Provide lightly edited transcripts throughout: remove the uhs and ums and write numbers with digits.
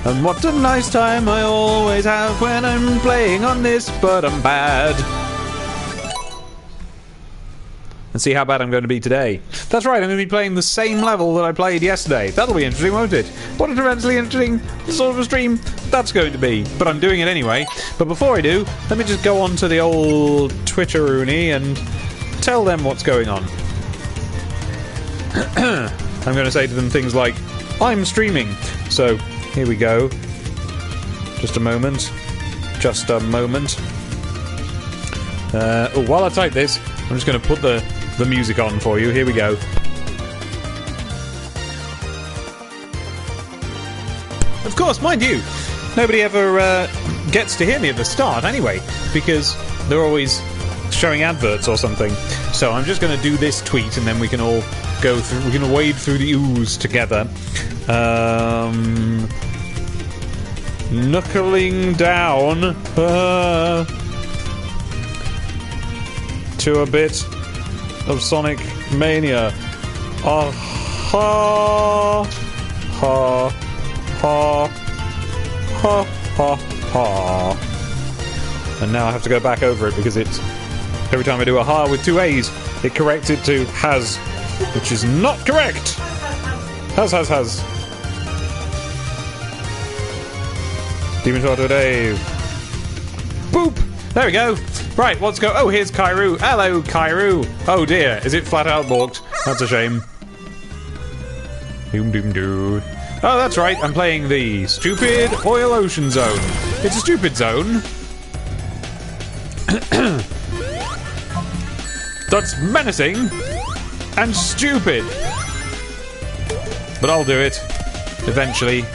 And what a nice time I always have when I'm playing on this, but I'm bad. And see how bad I'm going to be today. That's right, I'm going to be playing the same level that I played yesterday. That'll be interesting, won't it? What a tremendously interesting sort of a stream that's going to be. But I'm doing it anyway. But before I do, let me just go on to the old Twitter-oony and tell them what's going on. I'm going to say to them things like, I'm streaming. So, here we go. Just a moment. Just a moment. While I type this, I'm just going to put the music on for you. Here we go. Of course, mind you, nobody ever gets to hear me at the start anyway, because they're always showing adverts or something. So I'm just going to do this tweet, and then we can all go through. We can wade through the ooze together. Knuckling down to a bit of Sonic Mania. Ha ha ha ha ha ha. And now I have to go back over it because it's every time I do a ha with two A's, it corrects it to has, which is not correct. Has. Demon Torto Dave. Boop! There we go. Right, let's go. Oh, here's Kairu. Hello, Kairu. Oh dear, is it flat out balked? That's a shame. Doom doom doo. Oh, that's right, I'm playing the stupid Oil Ocean Zone. It's a stupid zone. That's menacing and stupid. But I'll do it. Eventually.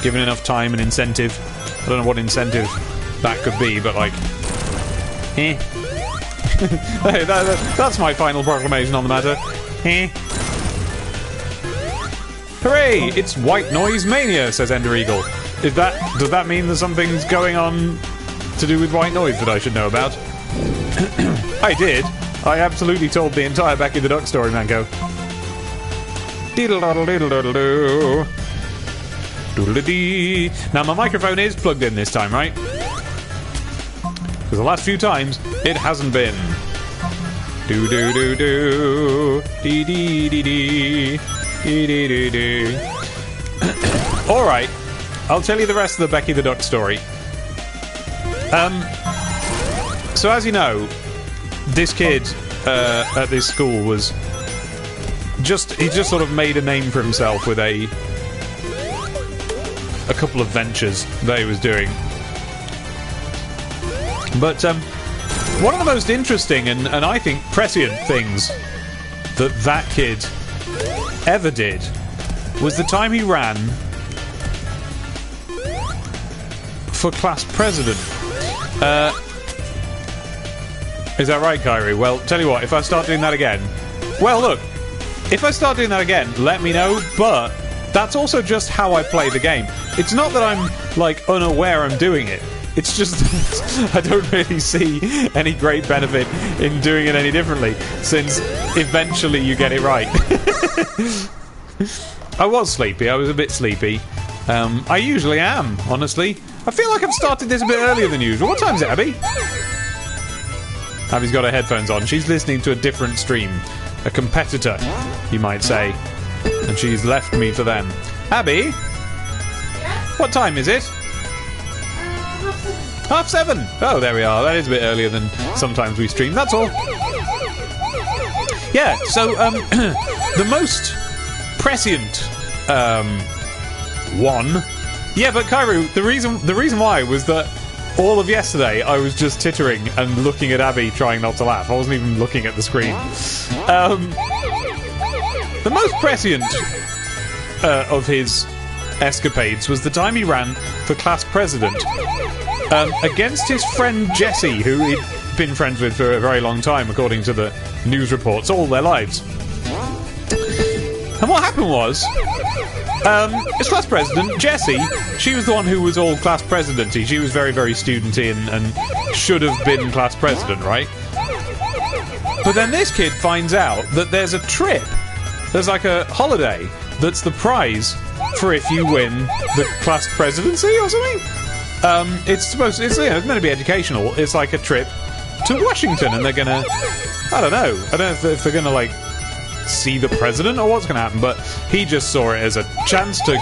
Given enough time and incentive. I don't know what incentive that could be, but like... Eh. That's my final proclamation on the matter. Eh. Hooray! It's White Noise Mania, says Ender Eagle. Does that mean there's something's going on to do with white noise that I should know about? I did. I absolutely told the entire Becky the Duck story, Mango. Diddle-doddle-diddle-doddle-doo. Doodle-dee. Now my microphone is plugged in this time, right? Because the last few times, it hasn't been. Do-do-do-do. Dee-dee-dee-dee. Dee-dee-dee-dee. Alright. I'll tell you the rest of the Becky the Duck story. So as you know, this kid at this school was he just sort of made a name for himself with a couple of ventures that he was doing. But one of the most interesting and I think prescient things that kid ever did was the time he ran for class president. Is that right, Kyrie? Well, tell you what, if I start doing that again... Well, look, if I start doing that again, let me know, but that's also just how I play the game. It's not that I'm, like, unaware I'm doing it. It's just I don't really see any great benefit in doing it any differently, since eventually you get it right. I was sleepy. I was a bit sleepy. I usually am, honestly. I feel like I've started this a bit earlier than usual. What time is it, Abby? Abby's got her headphones on. She's listening to a different stream. A competitor, you might say. And she's left me for them. Abby? What time is it? 7:30. Oh, there we are. That is a bit earlier than sometimes we stream. That's all. Yeah, so, the most prescient, one... Yeah, but Kairu, the reason why was that all of yesterday I was just tittering and looking at Abby trying not to laugh. I wasn't even looking at the screen. The most prescient of his escapades was the time he ran for class president against his friend Jesse, who he'd been friends with for a very long time, according to the news reports, all their lives. And what happened was, as class president, Jessie, she was the one who was all class presidenty. She was very, very studenty and should have been class president, right? But then this kid finds out that there's a trip there's like a holiday that's the prize for if you win the class presidency or something. It's meant to be educational. It's like a trip to Washington, and they're gonna, I don't know if they're gonna like see the president or what's gonna happen, but he just saw it as a chance to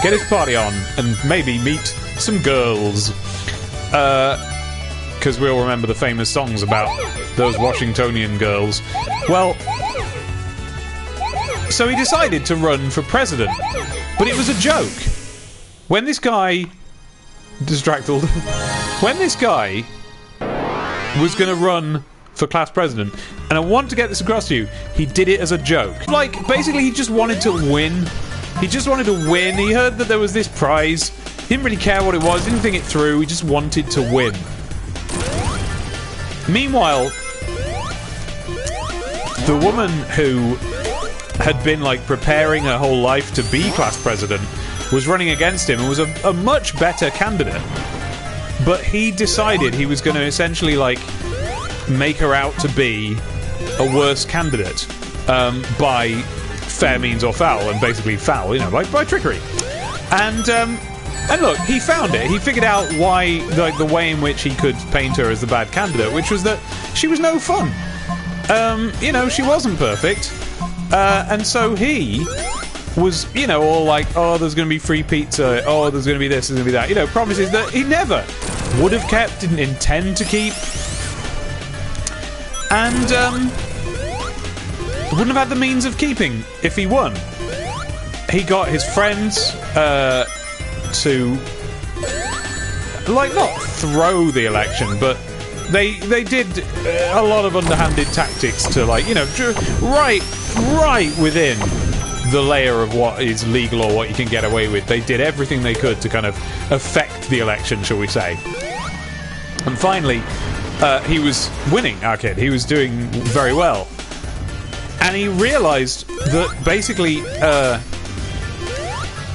get his party on and maybe meet some girls. Because we all remember the famous songs about those Washingtonian girls. Well, so he decided to run for president, but it was a joke. When this guy when this guy was going to run for class president, and I want to get this across to you, he did it as a joke. Like, basically, he just wanted to win. He just wanted to win. He heard that there was this prize. He didn't really care what it was. Didn't think it through. He just wanted to win. Meanwhile, the woman who had been like preparing her whole life to be class president was running against him and was a much better candidate. But he decided he was going to essentially like make her out to be a worse candidate by fair means or foul, and basically foul, you know, by trickery. And look, he found it. He figured out why, like, the way in which he could paint her as the bad candidate, which was that she was no fun. You know, she wasn't perfect. And so he was, you know, all like, oh, there's going to be free pizza. Oh, there's going to be this, there's going to be that. You know, promises that he never would have kept, didn't intend to keep. And wouldn't have had the means of keeping if he won. He got his friends to, like, not throw the election, but they did a lot of underhanded tactics to, like, you know, right within the layer of what is legal or what you can get away with. They did everything they could to kind of affect the election, shall we say. And finally, he was winning, our kid. He was doing very well. And he realised that basically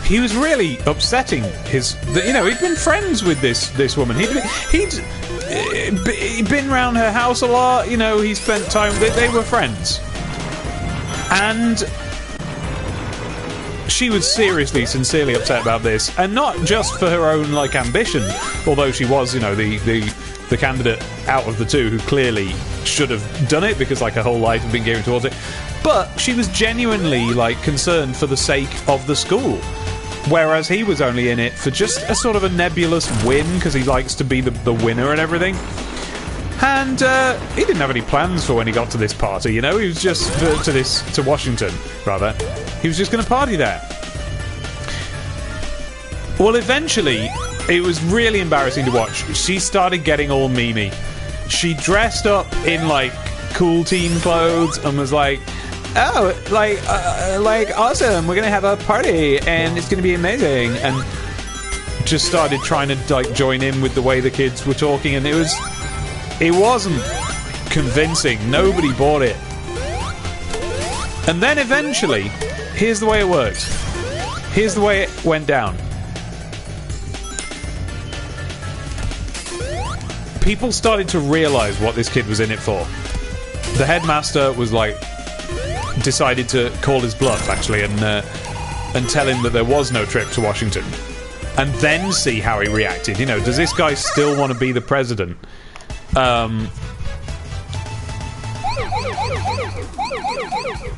he was really upsetting you know, he'd been friends with this woman. He'd been around her house a lot, you know, he spent time, they were friends. And she was seriously, sincerely upset about this, and not just for her own, like, ambition, although she was, you know, the candidate out of the two who clearly should have done it because, like, her whole life had been gearing towards it, but she was genuinely, like, concerned for the sake of the school, whereas he was only in it for just a sort of a nebulous win because he likes to be the winner and everything. And he didn't have any plans for when he got to this party, you know. He was just to Washington, rather. He was just going to party there. Well, eventually, it was really embarrassing to watch. She started getting all memey. She dressed up in, like, cool teen clothes and was like, oh, like awesome, we're gonna have a party and it's gonna be amazing, and just started trying to, like, join in with the way the kids were talking, and it wasn't convincing. Nobody bought it. And then eventually, here's the way it worked. Here's the way it went down. People started to realise what this kid was in it for. The headmaster was like, decided to call his bluff, actually, and tell him that there was no trip to Washington, and then see how he reacted. You know, does this guy still want to be the president?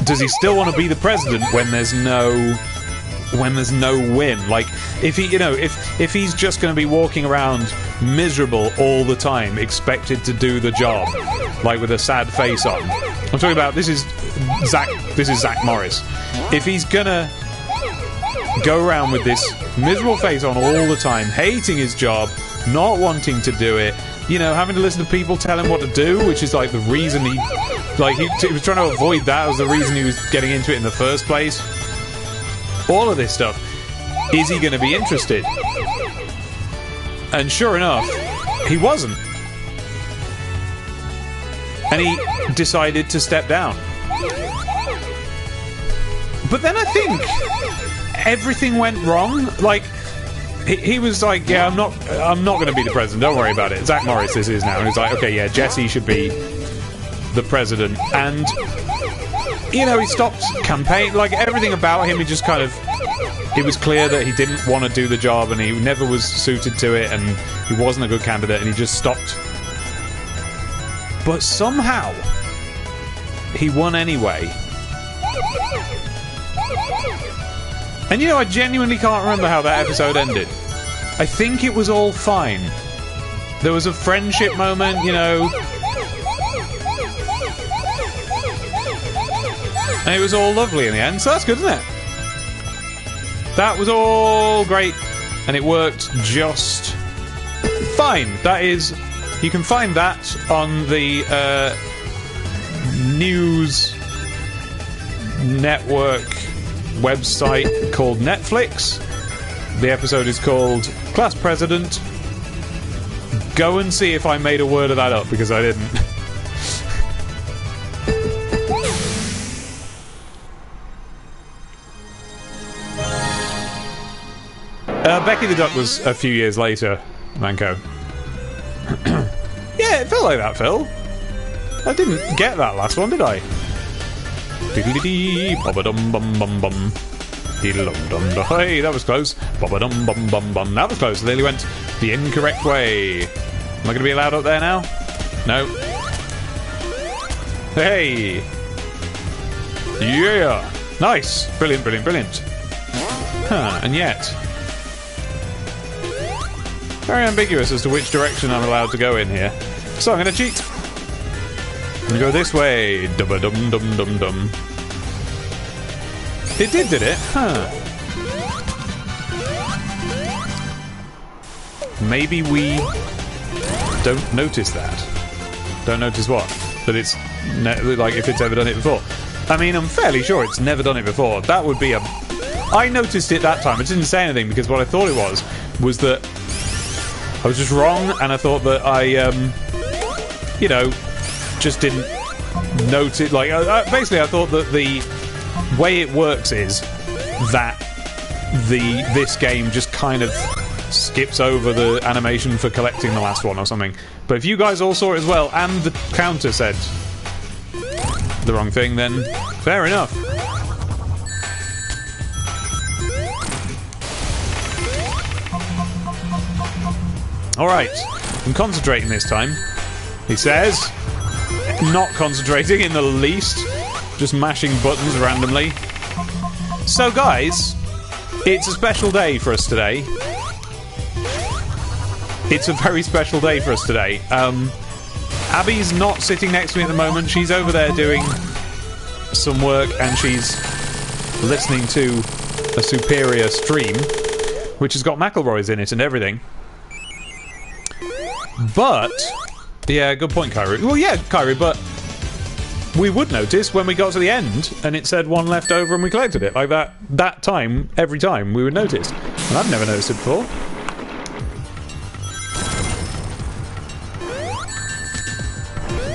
Does he still want to be the president when there's no win? Like, if he, you know, if he's just going to be walking around miserable all the time, expected to do the job, like with a sad face on. I'm talking about, this is Zach Morris. If he's gonna go around with this miserable face on all the time, hating his job, not wanting to do it, you know, having to listen to people tell him what to do, which is like the reason he was trying to avoid that, was the reason he was getting into it in the first place. All of this stuff. Is he going to be interested? And sure enough, he wasn't. And he decided to step down. But then I think everything went wrong. Like, he was like, yeah, I'm not going to be the president, don't worry about it. Zach Morris this is now. And he's like, okay, yeah, Jesse should be the president. And you know, he stopped campaign. Like, everything about him, he just kind of... It was clear that he didn't want to do the job and he never was suited to it and he wasn't a good candidate and he just stopped. But somehow, he won anyway. And you know, I genuinely can't remember how that episode ended. I think it was all fine. There was a friendship moment, you know. And it was all lovely in the end, so that's good, isn't it? That was all great, and it worked just fine. That is, you can find that on the news network website called Netflix. The episode is called Class President. Go and see if I made a word of that up, because I didn't. Becky the Duck was a few years later, Manco. Yeah, it felt like that, Phil. I didn't get that last one, did I? Diddly-dee, bum-ba-dum-bum-bum-bum. Diddle-dum-dum-dum. Hey, that was close. Bum-ba-dum-bum-bum-bum. That was close. They nearly went the incorrect way. Am I going to be allowed up there now? No. Hey! Yeah! Nice! Brilliant, brilliant, brilliant. Huh, and yet... very ambiguous as to which direction I'm allowed to go in here. So I'm going to cheat. I'm going to go this way. Dum-ba-dum-dum-dum-dum. It did it? Huh. Maybe we don't notice that. Don't notice what? That it's... like, if it's ever done it before. I mean, I'm fairly sure it's never done it before. That would be a... I noticed it that time. I didn't say anything because what I thought it was that I was just wrong, and I thought that I, you know, just didn't notice. Like, basically, I thought that the way it works is that this game just kind of skips over the animation for collecting the last one or something. But if you guys all saw it as well, and the counter said the wrong thing, then fair enough. Alright, I'm concentrating this time, he says. Not concentrating in the least. Just mashing buttons randomly. So guys, it's a special day for us today. It's a very special day for us today. Abby's not sitting next to me at the moment. She's over there doing some work and she's listening to a superior stream, which has got McElroy's in it and everything. But, yeah, good point, Kyrie. Well, yeah, Kyrie, but we would notice when we got to the end and it said one left over and we collected it. Like that time, every time, we would notice. And I've never noticed it before.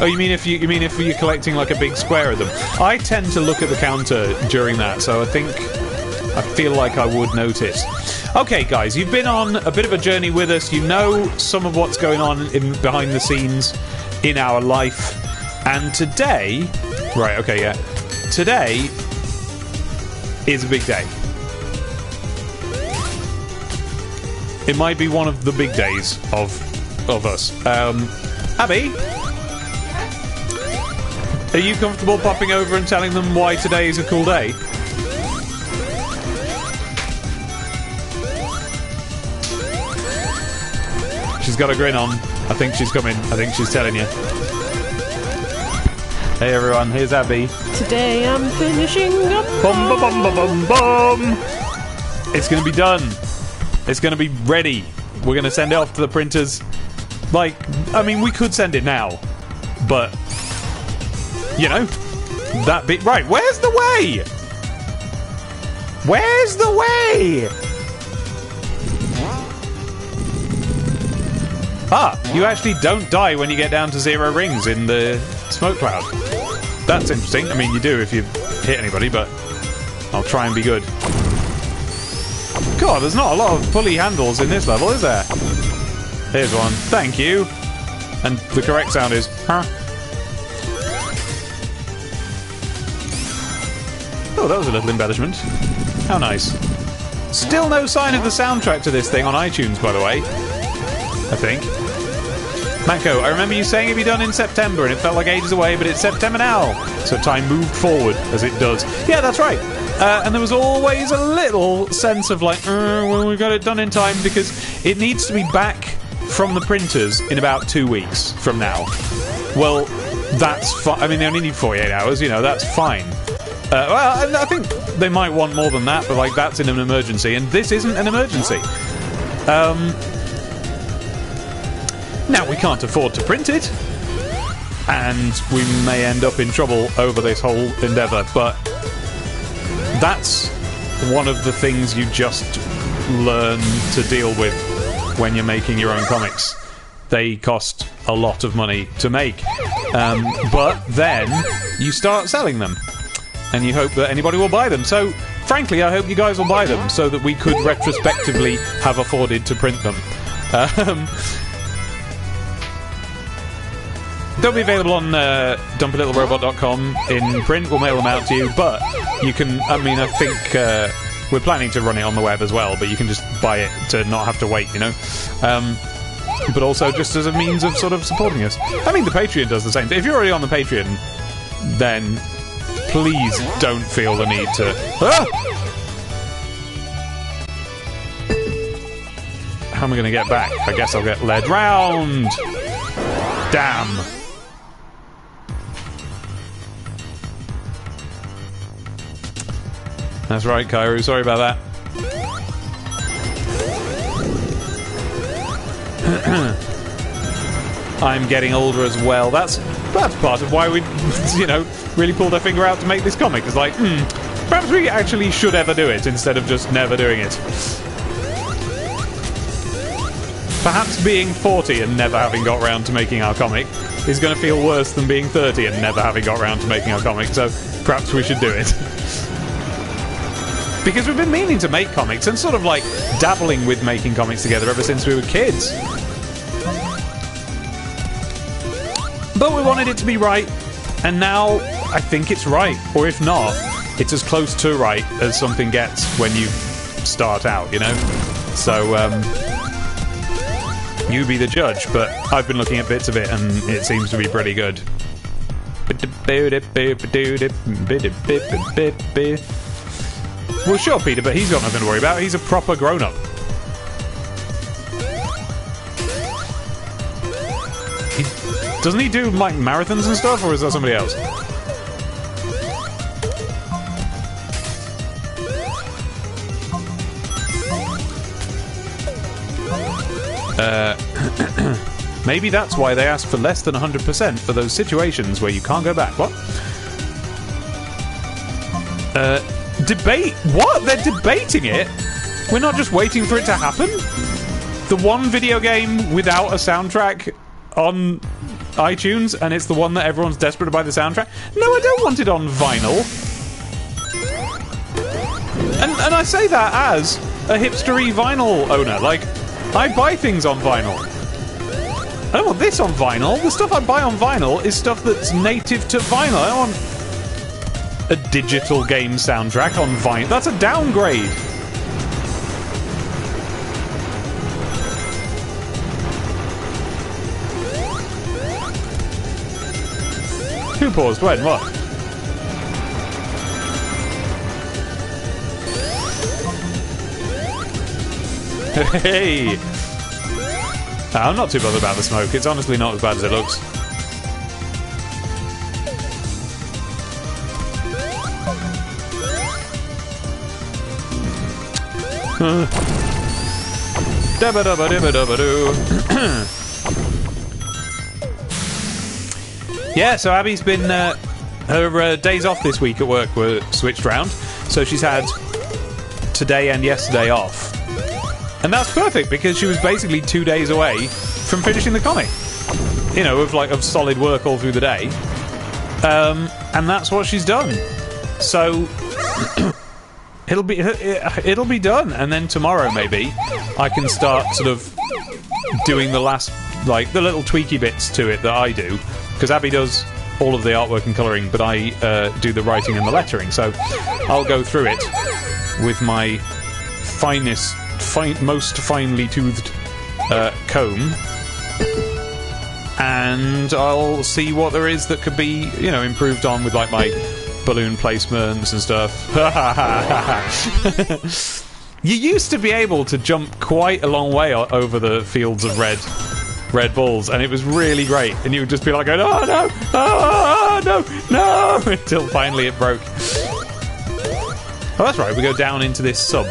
Oh, you mean if you're collecting like a big square of them? I tend to look at the counter during that, so I feel like I would notice. Okay, guys, you've been on a bit of a journey with us. You know some of what's going on behind the scenes in our life. And today... Right, okay, yeah. Today is a big day. It might be one of the big days of us. Abby? Are you comfortable popping over and telling them why today is a cool day? She's got a grin on. I think she's coming. I think she's telling you. Hey everyone, here's Abby. Today I'm finishing up. Bum bum bum bum bum. It's gonna be done. It's gonna be ready. We're gonna send it off to the printers. Like, I mean, we could send it now, but you know, that bit. Right, where's the way? Where's the way? Ah, you actually don't die when you get down to 0 rings in the smoke cloud. That's interesting. I mean, you do if you hit anybody, but I'll try and be good. God, there's not a lot of pulley handles in this level, is there? Here's one. Thank you. And the correct sound is, huh? Oh, that was a little embellishment. How nice. Still no sign of the soundtrack to this thing on iTunes, by the way. I think. Mako, I remember you saying it'd be done in September, and it felt like ages away, but it's September now. So time moved forward, as it does. Yeah, that's right. And there was always a little sense of like, well, we got it done in time, because it needs to be back from the printers in about 2 weeks from now. Well, that's fine. I mean, they only need 48 hours, you know, that's fine. Well, I think they might want more than that, but like, that's in an emergency, and this isn't an emergency. Now, we can't afford to print it, and we may end up in trouble over this whole endeavour, but that's one of the things you just learn to deal with when you're making your own comics. They cost a lot of money to make, but then you start selling them, and you hope that anybody will buy them. So, frankly, I hope you guys will buy them, so that we could retrospectively have afforded to print them. They'll be available on dumpylittlerobot.com in print. We'll mail them out to you, but you can, I mean, I think we're planning to run it on the web as well, but you can just buy it to not have to wait, you know? But also just as a means of sort of supporting us. I mean, the Patreon does the same thing. If you're already on the Patreon, then please don't feel the need to... Ah! How am I going to get back? I guess I'll get led round. Damn. That's right, Kairu. Sorry about that. I'm getting older as well. That's part of why we, you know, really pulled our finger out to make this comic. It's like, perhaps we actually should ever do it instead of just never doing it. Perhaps being 40 and never having got round to making our comic is going to feel worse than being 30 and never having got round to making our comic, so perhaps we should do it. Because we've been meaning to make comics and sort of like dabbling with making comics together ever since we were kids. But we wanted it to be right, and now I think it's right. Or if not, it's as close to right as something gets when you start out, you know? So, you be the judge, but I've been looking at bits of it and it seems to be pretty good. Well, sure, Peter, but he's got nothing to worry about. He's a proper grown-up. Doesn't he do, like, marathons and stuff, or is that somebody else? Maybe that's why they ask for less than 100% for those situations where you can't go back. What? Debate? What? They're debating it? We're not just waiting for it to happen? The one video game without a soundtrack on iTunes, and it's the one that everyone's desperate to buy the soundtrack? No, I don't want it on vinyl. And I say that as a hipstery vinyl owner. Like, I buy things on vinyl. I don't want this on vinyl. The stuff I buy on vinyl is stuff that's native to vinyl. I don't want a digital game soundtrack on vinyl. That's a downgrade. Who paused when? What? Hey! I'm not too bothered about the smoke. It's honestly not as bad as it looks. Yeah, so Abby's been her days off this week at work were switched round, so she's had today and yesterday off. And that's perfect, because she was basically 2 days away from finishing the comic. You know, of solid work all through the day. And that's what she's done. So it'll be done, and then tomorrow maybe I can start sort of doing the last, like, the little tweaky bits to it that I do, because Abby does all of the artwork and colouring, but I do the writing and the lettering. So I'll go through it with my most finely toothed comb, and I'll see what there is that could be, you know, improved on with like my balloon placements and stuff. You used to be able to jump quite a long way over the fields of red balls, and it was really great, and you would just be like going, oh no, oh no, no, until finally it broke. Oh, that's right, we go down into this sub.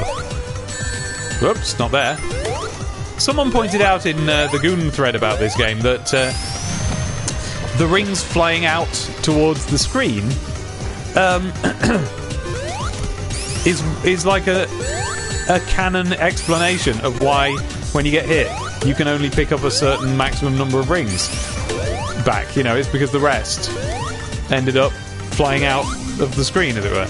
Whoops, not there. Someone pointed out in the Goon thread about this game that the rings flying out towards the screen is like a canon explanation of why when you get hit you can only pick up a certain maximum number of rings back. You know, it's because the rest ended up flying out of the screen, as it were.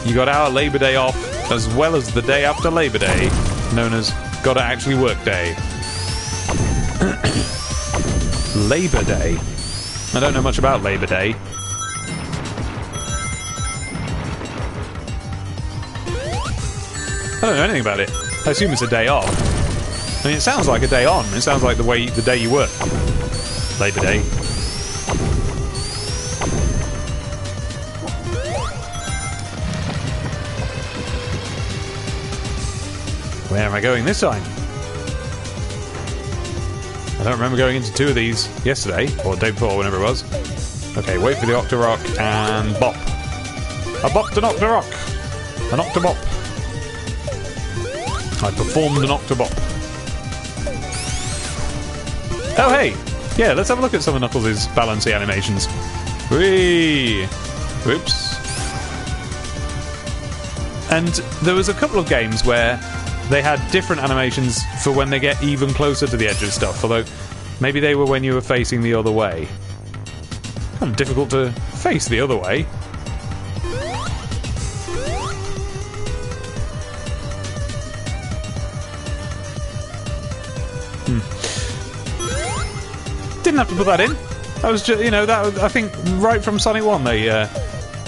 You got our Labor Day off, as well as the day after Labor Day, known as Gotta Actually Work Day. Labor Day? I don't know much about Labor Day. I don't know anything about it. I assume it's a day off. I mean, it sounds like a day on. It sounds like the day you work. Labor Day. Where am I going this time? I don't remember going into 2 of these yesterday, or the day before, whenever it was. Okay, wait for the Octorock and bop. I bopped an Octorock! An Octobop. I performed an Octobop. Oh hey! Yeah, let's have a look at some of Knuckles' balancy animations. Whee! Whoops. And there was a couple of games where they had different animations for when they get even closer to the edge of stuff, although maybe they were when you were facing the other way. Kind of difficult to face the other way. Didn't have to put that in. That was just, you know, that was, I think right from Sonic 1 they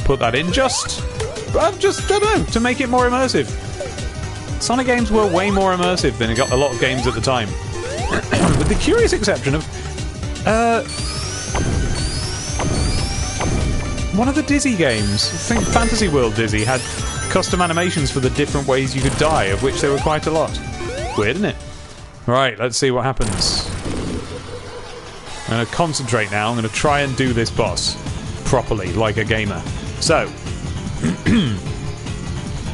put that in just I don't know, to make it more immersive. Sonic games were way more immersive than a lot of games at the time. With the curious exception of one of the Dizzy games. I think Fantasy World Dizzy had custom animations for the different ways you could die, of which there were quite a lot. Weird, isn't it? Right, let's see what happens. I'm going to concentrate now. I'm going to try and do this boss properly, like a gamer. So,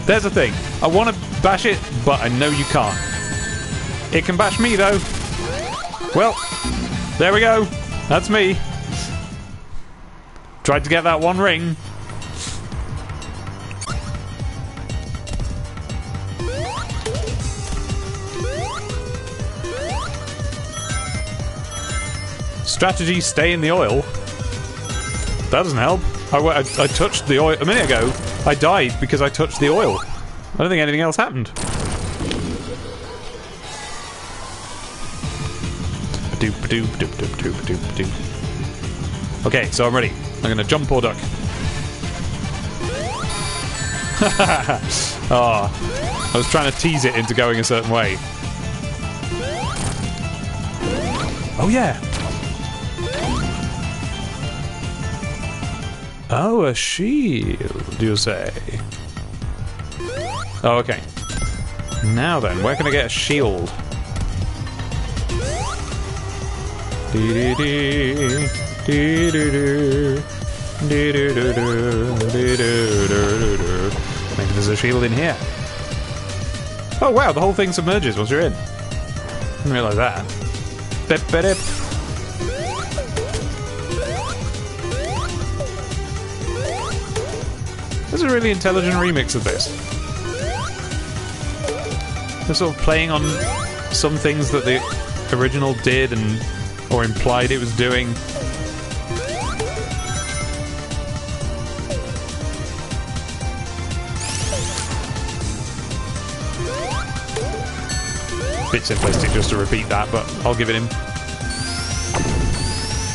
there's the thing. I want to bash it, but I know you can't. It can bash me, though. Well, there we go. That's me. Tried to get that one ring. Strategy, stay in the oil. That doesn't help. I touched the oil a minute ago. I died because I touched the oil. I don't think anything else happened. Okay, so I'm ready. I'm gonna jump or duck. Oh, I was trying to tease it into going a certain way. Oh yeah. Oh, a shield, you say? Oh, okay. Now then, where can I get a shield? Maybe there's a shield in here. Oh wow, the whole thing submerges once you're in. Didn't realise that. Bip, bip, bip. There's a really intelligent remix of this. They're sort of playing on some things that the original did and or implied it was doing. bit simplistic just to repeat that, but I'll give it him.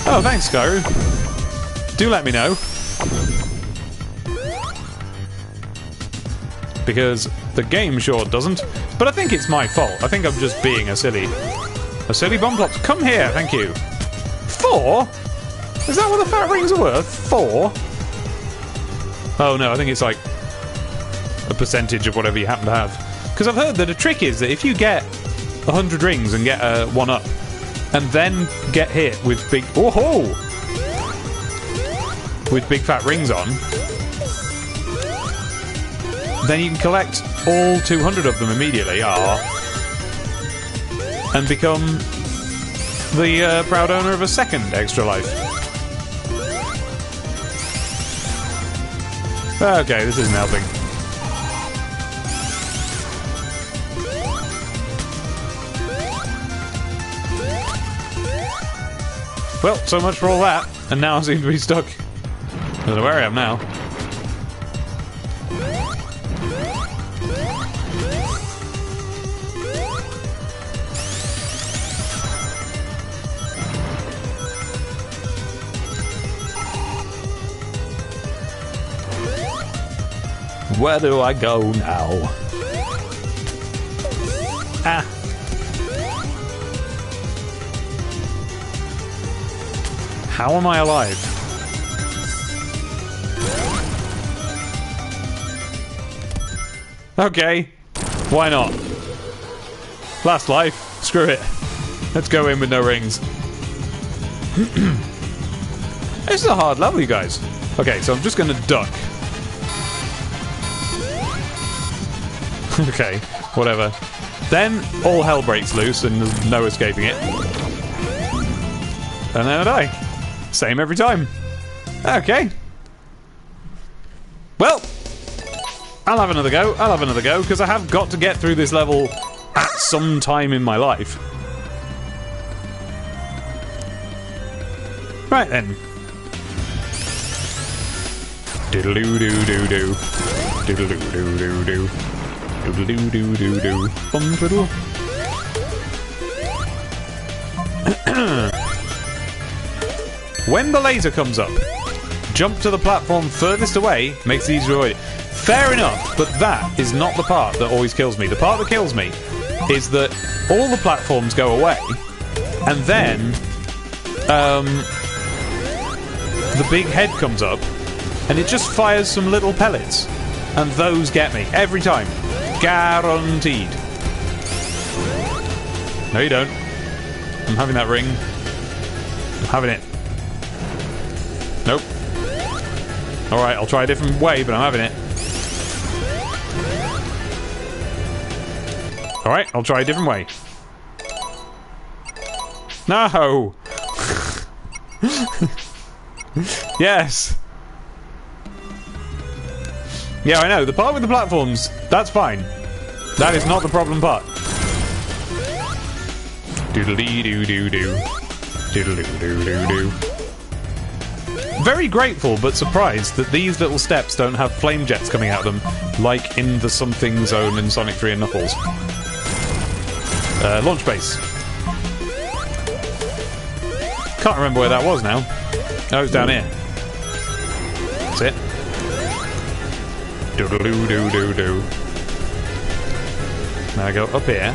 Oh, thanks, Skyru. Do let me know. Because the game sure doesn't. But I think it's my fault. I think I'm just being a silly Bombplops. Come here, thank you. 4? Is that what the fat rings are worth? 4? Oh no, I think it's like a percentage of whatever you happen to have. Because I've heard that a trick is that if you get 100 rings and get a 1-up, and then get hit with big... Oh-ho! With big fat rings on, then you can collect all 200 of them immediately, and become the proud owner of a second extra life. Okay, this isn't helping. Well, so much for all that, and now I seem to be stuck. I don't know where I am now. Where do I go now? Ah. How am I alive? Okay. Why not? Last life. Screw it. Let's go in with no rings. This is a hard level, you guys. Okay, so I'm just gonna duck. Okay, whatever. Then all hell breaks loose and there's no escaping it. And then I die. Same every time. Okay. Well, I'll have another go. I'll have another go, because I have got to get through this level at some time in my life. Right then. Diddle-doo-doo-doo-doo. Diddle-doo-doo-doo-doo. Diddle-doo-doo-doo-doo. Bum twiddle. When the laser comes up, jump to the platform furthest away, makes it easier to avoid it. Fair enough, but that is not the part that always kills me. The part that kills me is that all the platforms go away, and then the big head comes up, and it just fires some little pellets, and those get me every time. Guaranteed. No, you don't. I'm having that ring. I'm having it. Nope. Alright, I'll try a different way, but I'm having it. Alright, I'll try a different way. No! Yes! Yeah, I know, the part with the platforms, that's fine. That is not the problem part. Doodle-dee-doo-doo-doo. Doodle-doo-doo-doo-doo. Very grateful, but surprised that these little steps don't have flame jets coming out of them, like in the something zone in Sonic 3 and Knuckles. Launch base. Can't remember where that was now. Oh, it's down here. That's it. Doodle-doo-doo-doo-doo. Now I go up here.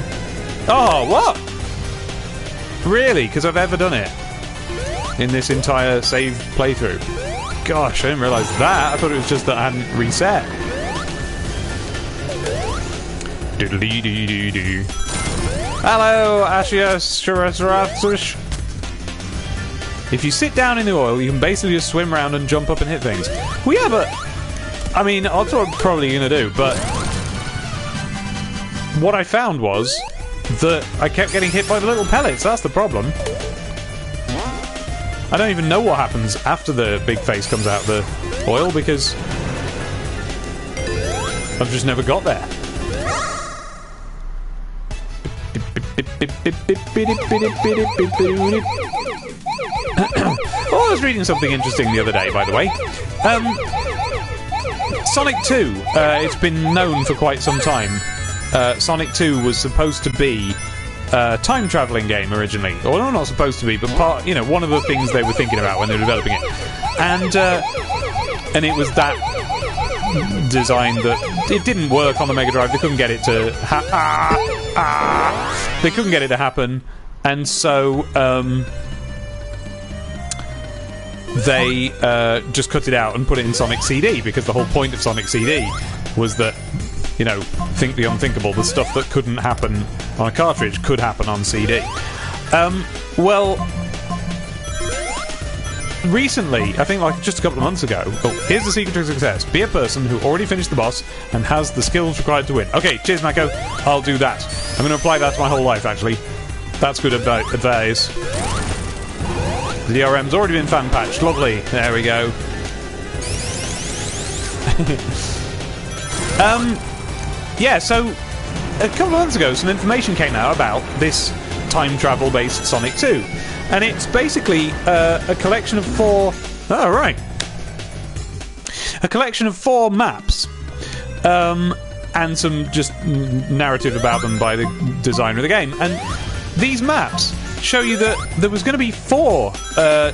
Oh, what? Really? Because I've ever done it in this entire save playthrough. Gosh, I didn't realise that. I thought it was just that I hadn't reset. Doodle-dee-dee-dee-dee. Hello, Ashias. If you sit down in the oil, you can basically just swim around and jump up and hit things. We have a... I mean, that's what I'm probably going to do, but... what I found was that I kept getting hit by the little pellets. That's the problem. I don't even know what happens after the big face comes out of the oil, because I've just never got there. Oh, I was reading something interesting the other day, by the way. Sonic 2, it's been known for quite some time. Sonic 2 was supposed to be time traveling game originally. Or no, not supposed to be, but part, you know, one of the things they were thinking about when they were developing it. And it was that design that it didn't work on the Mega Drive. They couldn't get it to they couldn't get it to happen, and so they just cut it out and put it in Sonic CD, because the whole point of Sonic CD was that, you know, think the unthinkable, the stuff that couldn't happen on a cartridge could happen on CD. Well, recently, I think like just a couple of months ago, here's the secret to success. Be a person who already finished the boss and has the skills required to win. Okay, cheers, Mako. I'll do that. I'm going to apply that to my whole life, actually. That's good advice. The DRM's already been fan patched. Lovely. There we go. Yeah, so a couple of months ago, some information came out about this time travel based Sonic 2. And it's basically a collection of 4... Oh, right. A collection of 4 maps. And some just narrative about them by the designer of the game. And these maps show you that there was going to be 4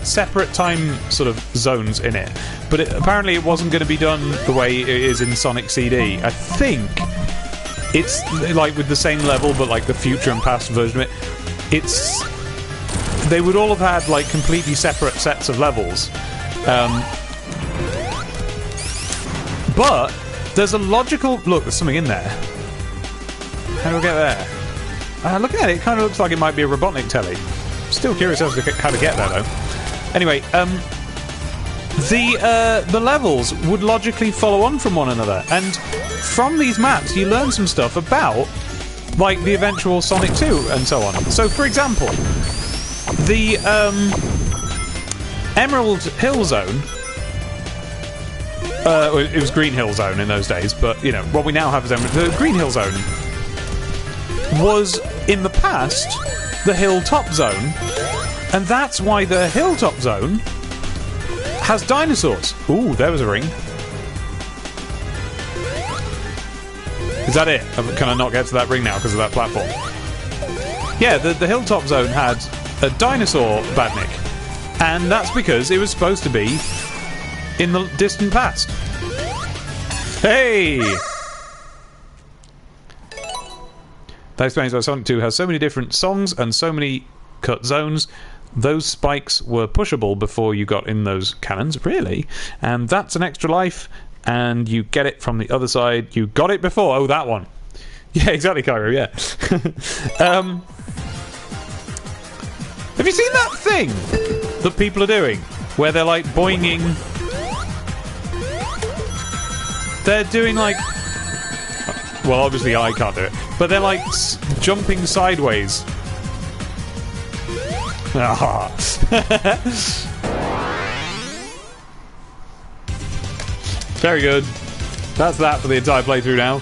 separate time sort of zones in it. But apparently it wasn't going to be done the way it is in Sonic CD. I think it's like with the same level, but like the future and past version of it. It's... They would all have had like completely separate sets of levels. But there's a logical... Look, there's something in there. How do I get there? Looking at it, it kind of looks like it might be a Robotnik telly. Still curious as to how to get there, though. Anyway, the levels would logically follow on from one another, and from these maps you learn some stuff about, like, the eventual Sonic 2 and so on. So, for example, the Emerald Hill Zone... it was Green Hill Zone in those days, but, you know, what we now have is the Green Hill Zone was, in the past, the Hilltop Zone, and that's why the Hilltop Zone has dinosaurs. Ooh, there was a ring. Is that it? Can I not get to that ring now because of that platform? Yeah, the Hilltop Zone had a dinosaur badnik, and that's because it was supposed to be in the distant past. Hey! That explains why Sonic 2 has so many different songs and so many cut zones. Those spikes were pushable before you got in those cannons, really. And that's an extra life, and you get it from the other side. You got it before. Oh, that one. Yeah, exactly, Cairo, yeah. Have you seen that thing that people are doing? Where they're, like, boinging... They're doing, like... Well, obviously I can't do it. But they're, like, jumping sideways. Ah. Very good. That's that for the entire playthrough now.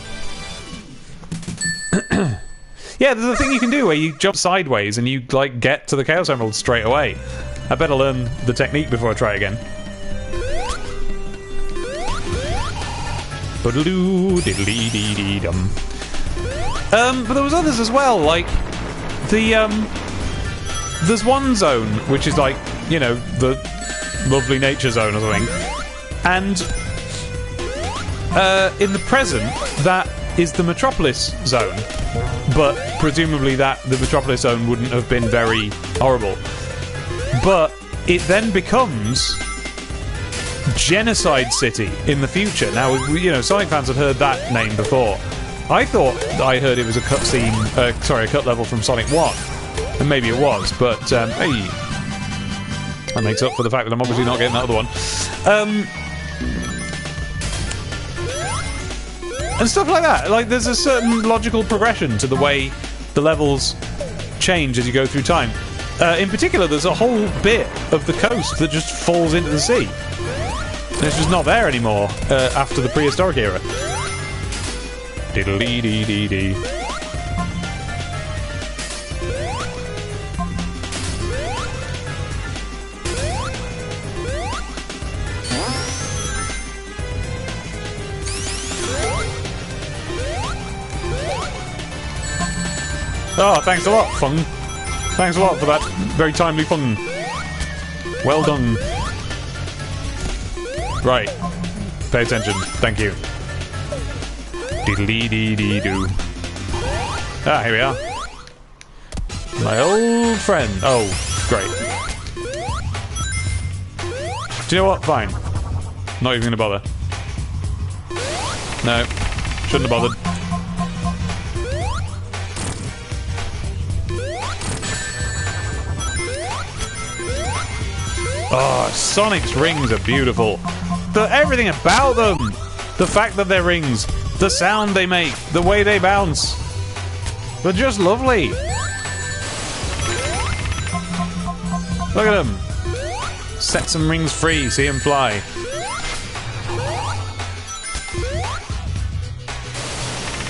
Yeah, there's a thing you can do where you jump sideways and you, like, get to the Chaos Emerald straight away. I better learn the technique before I try it again. But there was others as well, like there's one zone which is like, you know, the lovely nature zone or something, and in the present that is the Metropolis zone, but presumably that the Metropolis zone wouldn't have been very horrible, but it then becomes Genocide City in the future. Now, you know, Sonic fans had heard that name before. I thought I heard it was a cutscene, a cut level from Sonic 1, and maybe it was, but hey, that makes up for the fact that I'm obviously not getting that other one. And stuff like that. Like, there's a certain logical progression to the way the levels change as you go through time. In particular, there's a whole bit of the coast that just falls into the sea. It's just not there anymore after the prehistoric era. Diddle-dee-dee-dee-dee. Oh, thanks a lot, Fung. Thanks a lot for that very timely Fung. Well done. Right. Pay attention. Thank you. Diddly-dee-dee-doo. Ah, here we are. My old friend. Oh, great. Do you know what? Fine. Not even gonna bother. No. Shouldn't have bothered. Oh, Sonic's rings are beautiful. Everything about them. The fact that they're rings. The sound they make. The way they bounce. They're just lovely. Look at them. Set some rings free. See them fly.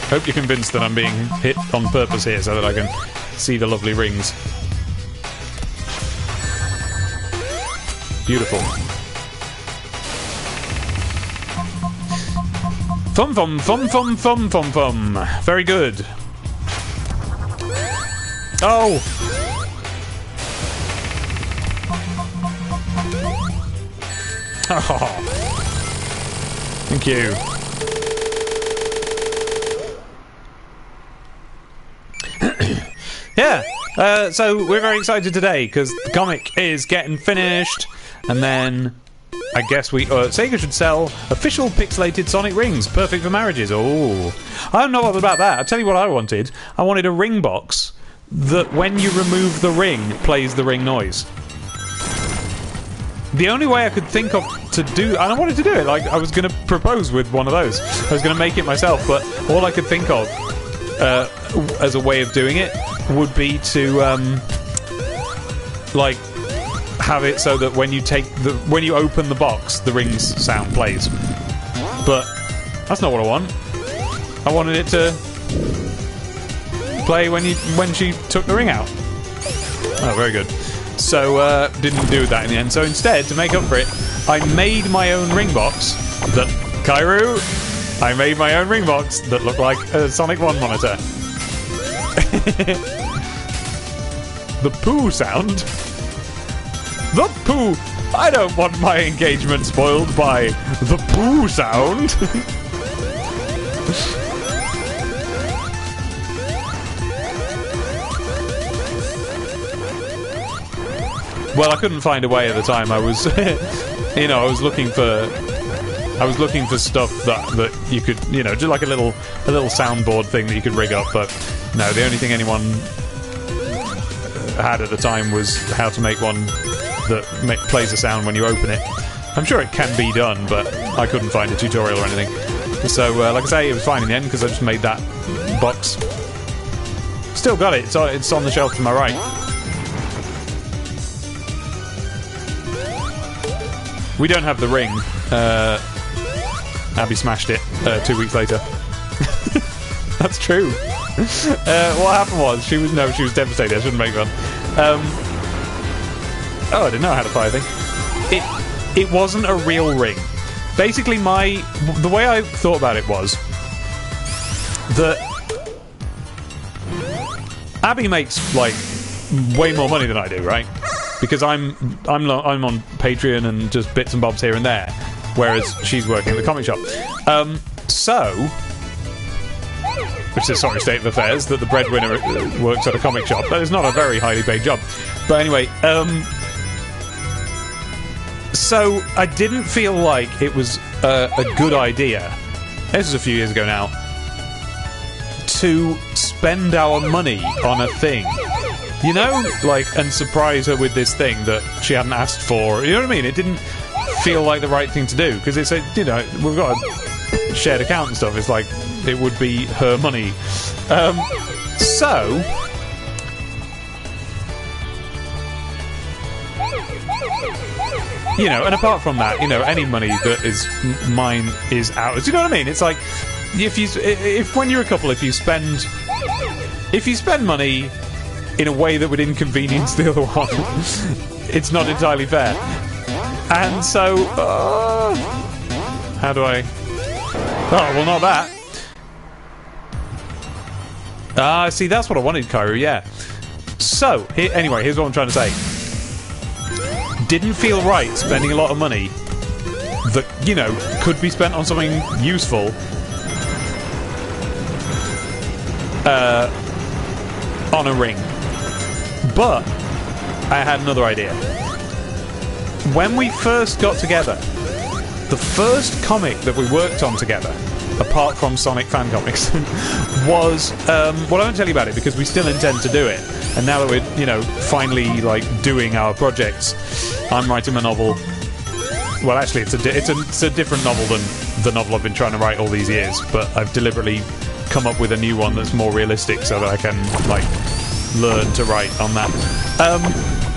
Hope you're convinced that I'm being hit on purpose here so that I can see the lovely rings. Beautiful. Fum fum fum fum fum fum fum. Very good. Oh! Oh. Thank you. Yeah. So we're very excited today because the comic is getting finished, and then I guess Sega should sell official pixelated Sonic rings, perfect for marriages. Oh, I'm not bothered about that. I'll tell you what I wanted. I wanted a ring box that, when you remove the ring, plays the ring noise. The only way I could think of to do, and I wanted to do it, like I was going to propose with one of those. I was going to make it myself, but all I could think of as a way of doing it would be to like have it so that when you open the box, the rings sound plays. But that's not what I want. I wanted it to play when she took the ring out. Oh, very good. So didn't do that in the end. So instead, to make up for it, I made my own ring box that I made my own ring box that looked like a Sonic 1 monitor. The poo sound. The poo. I don't want my engagement spoiled by the poo sound. Well, I couldn't find a way at the time. I was, I was looking for stuff that you could, just like a little soundboard thing that you could rig up. But no, the only thing anyone had at the time was how to make one that plays a sound when you open it. I'm sure it can be done, but I couldn't find a tutorial or anything. So, like I say, it was fine in the end because I just made that box. Still got it. It's on the shelf to my right. We don't have the ring. Abby smashed it 2 weeks later. That's true. What happened was she was devastated. I shouldn't make one. I didn't know how to fire thing. It wasn't a real ring. Basically, the way I thought about it was that Abby makes like way more money than I do, right? Because I'm on Patreon and just bits and bobs here and there, whereas she's working at the comic shop. Which is a sorry state of affairs that the breadwinner works at a comic shop. That is not a very highly paid job. But anyway, so I didn't feel like it was a good idea. This was a few years ago now. To spend our money on a thing. And surprise her with this thing that she hadn't asked for. You know what I mean? It didn't feel like the right thing to do because it's we've got a shared account and stuff. It's like it would be her money. And apart from that, any money that is mine is ours. Do you know what I mean? It's like if when you're a couple, if you spend money in a way that would inconvenience the other one, it's not entirely fair. And so, how do I? Oh, well, not that. Ah, see, that's what I wanted, Kairu, yeah. So, anyway, here's what I'm trying to say. Didn't feel right spending a lot of money that, you know, could be spent on something useful on a ring. But I had another idea. When we first got together, the first comic that we worked on together, apart from Sonic fan comics, was well, I won't tell you about it because we still intend to do it. And now that we're, you know, finally like doing our projects, I'm writing a novel. Well, actually, it's a different novel than the novel I've been trying to write all these years. But I've deliberately come up with a new one that's more realistic so that I can like learn to write on that.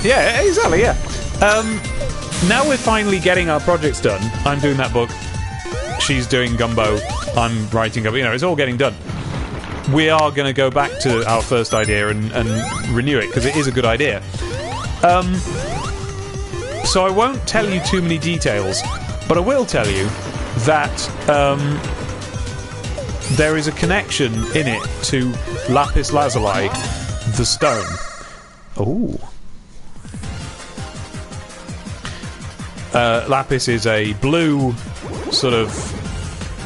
Yeah, exactly. Yeah. Now we're finally getting our projects done. I'm doing that book. She's doing Gumbo. I'm writing Gumbo. You know, it's all getting done. We are going to go back to our first idea and renew it because it is a good idea. So I won't tell you too many details, but I will tell you that there is a connection in it to Lapis Lazuli, the stone. Ooh. Lapis is a blue sort of,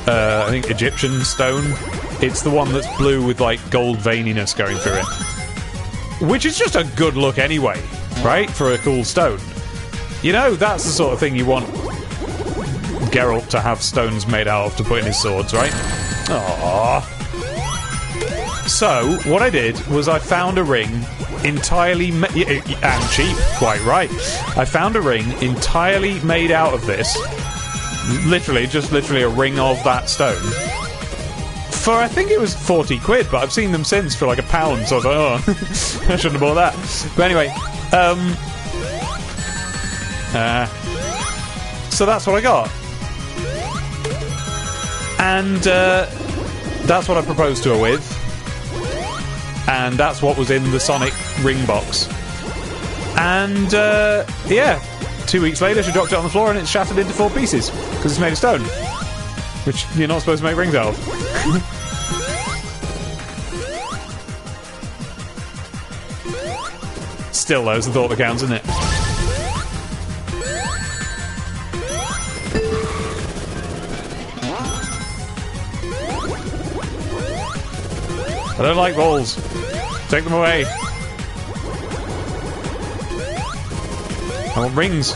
I think, Egyptian stone. It's the one that's blue with, like, gold veininess going through it. Which is just a good look anyway, right? For a cool stone. You know, that's the sort of thing you want Geralt to have stones made out of to put in his swords, right? Aww. So, what I did was I found a ring entirely and cheap, quite right. I found a ring entirely made out of this. Literally a ring of that stone. For, I think it was 40 quid, but I've seen them since for like £1, so I was like, oh, I shouldn't have bought that. But anyway, so that's what I got. And that's what I proposed to her with. And that's what was in the Sonic ring box. And, yeah, 2 weeks later she dropped it on the floor and it's shattered into 4 pieces. Because it's made of stone. Which you're not supposed to make rings out of. Still, though, it's the thought that counts, isn't it? I don't like balls. Take them away. I want rings.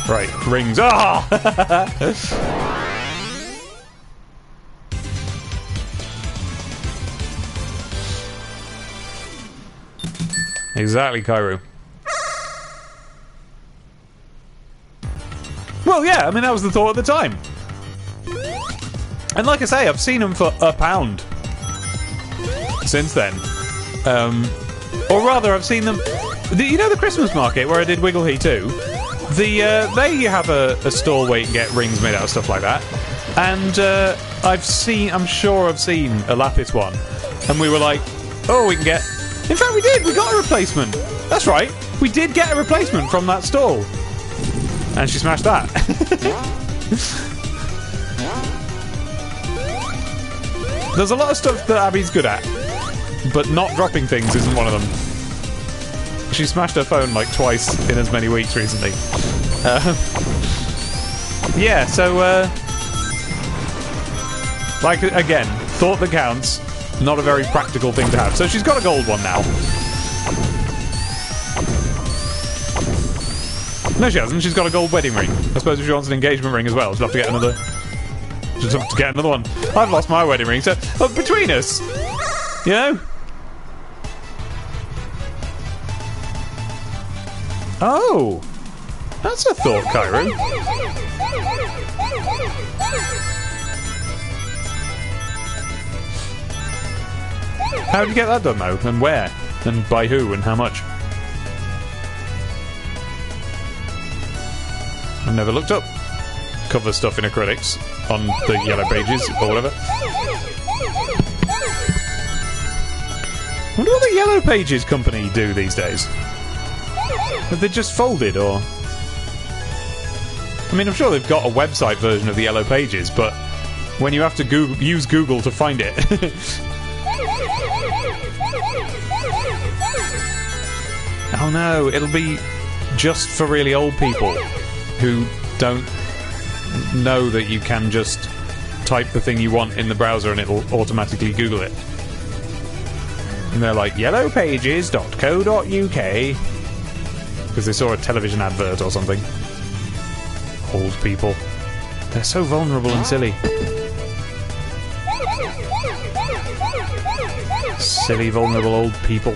Right, rings. Ah! Exactly, Kairu. Well, yeah, I mean, that was the thought at the time. And like I say, I've seen them for £1 since then. Or rather, I've seen them... You know the Christmas market where I did Wiggle-He too? They have a stall where you can get rings made out of stuff like that. And I'm sure I've seen a Lapis one. And we were like, oh, we can get... In fact, we did! We got a replacement! That's right! We did get a replacement from that stall. And she smashed that. There's a lot of stuff that Abby's good at, but not dropping things isn't one of them. She smashed her phone like twice in as many weeks recently. Yeah, so, like, again, thought that counts, not a very practical thing to have. So she's got a gold one now. No, she hasn't. She's got a gold wedding ring. I suppose if she wants an engagement ring as well, she'll have to get another... Just have to get another one. I've lost my wedding ring, so between us, you know. Oh, that's a thought, Kairu. How did you get that done, though? And where? And by who? And how much? I've never looked up cover stuff in acrylics on the yellow pages or whatever. I wonder what the Yellow Pages company do these days. Have they just folded, or... I mean, I'm sure they've got a website version of the Yellow Pages, but when you have to use Google to find it. Oh no, it'll be just for really old people who don't know that you can just type the thing you want in the browser and it'll automatically Google it. And they're like, yellowpages.co.uk, because they saw a television advert or something. Old people. They're so vulnerable and silly. Silly, vulnerable old people.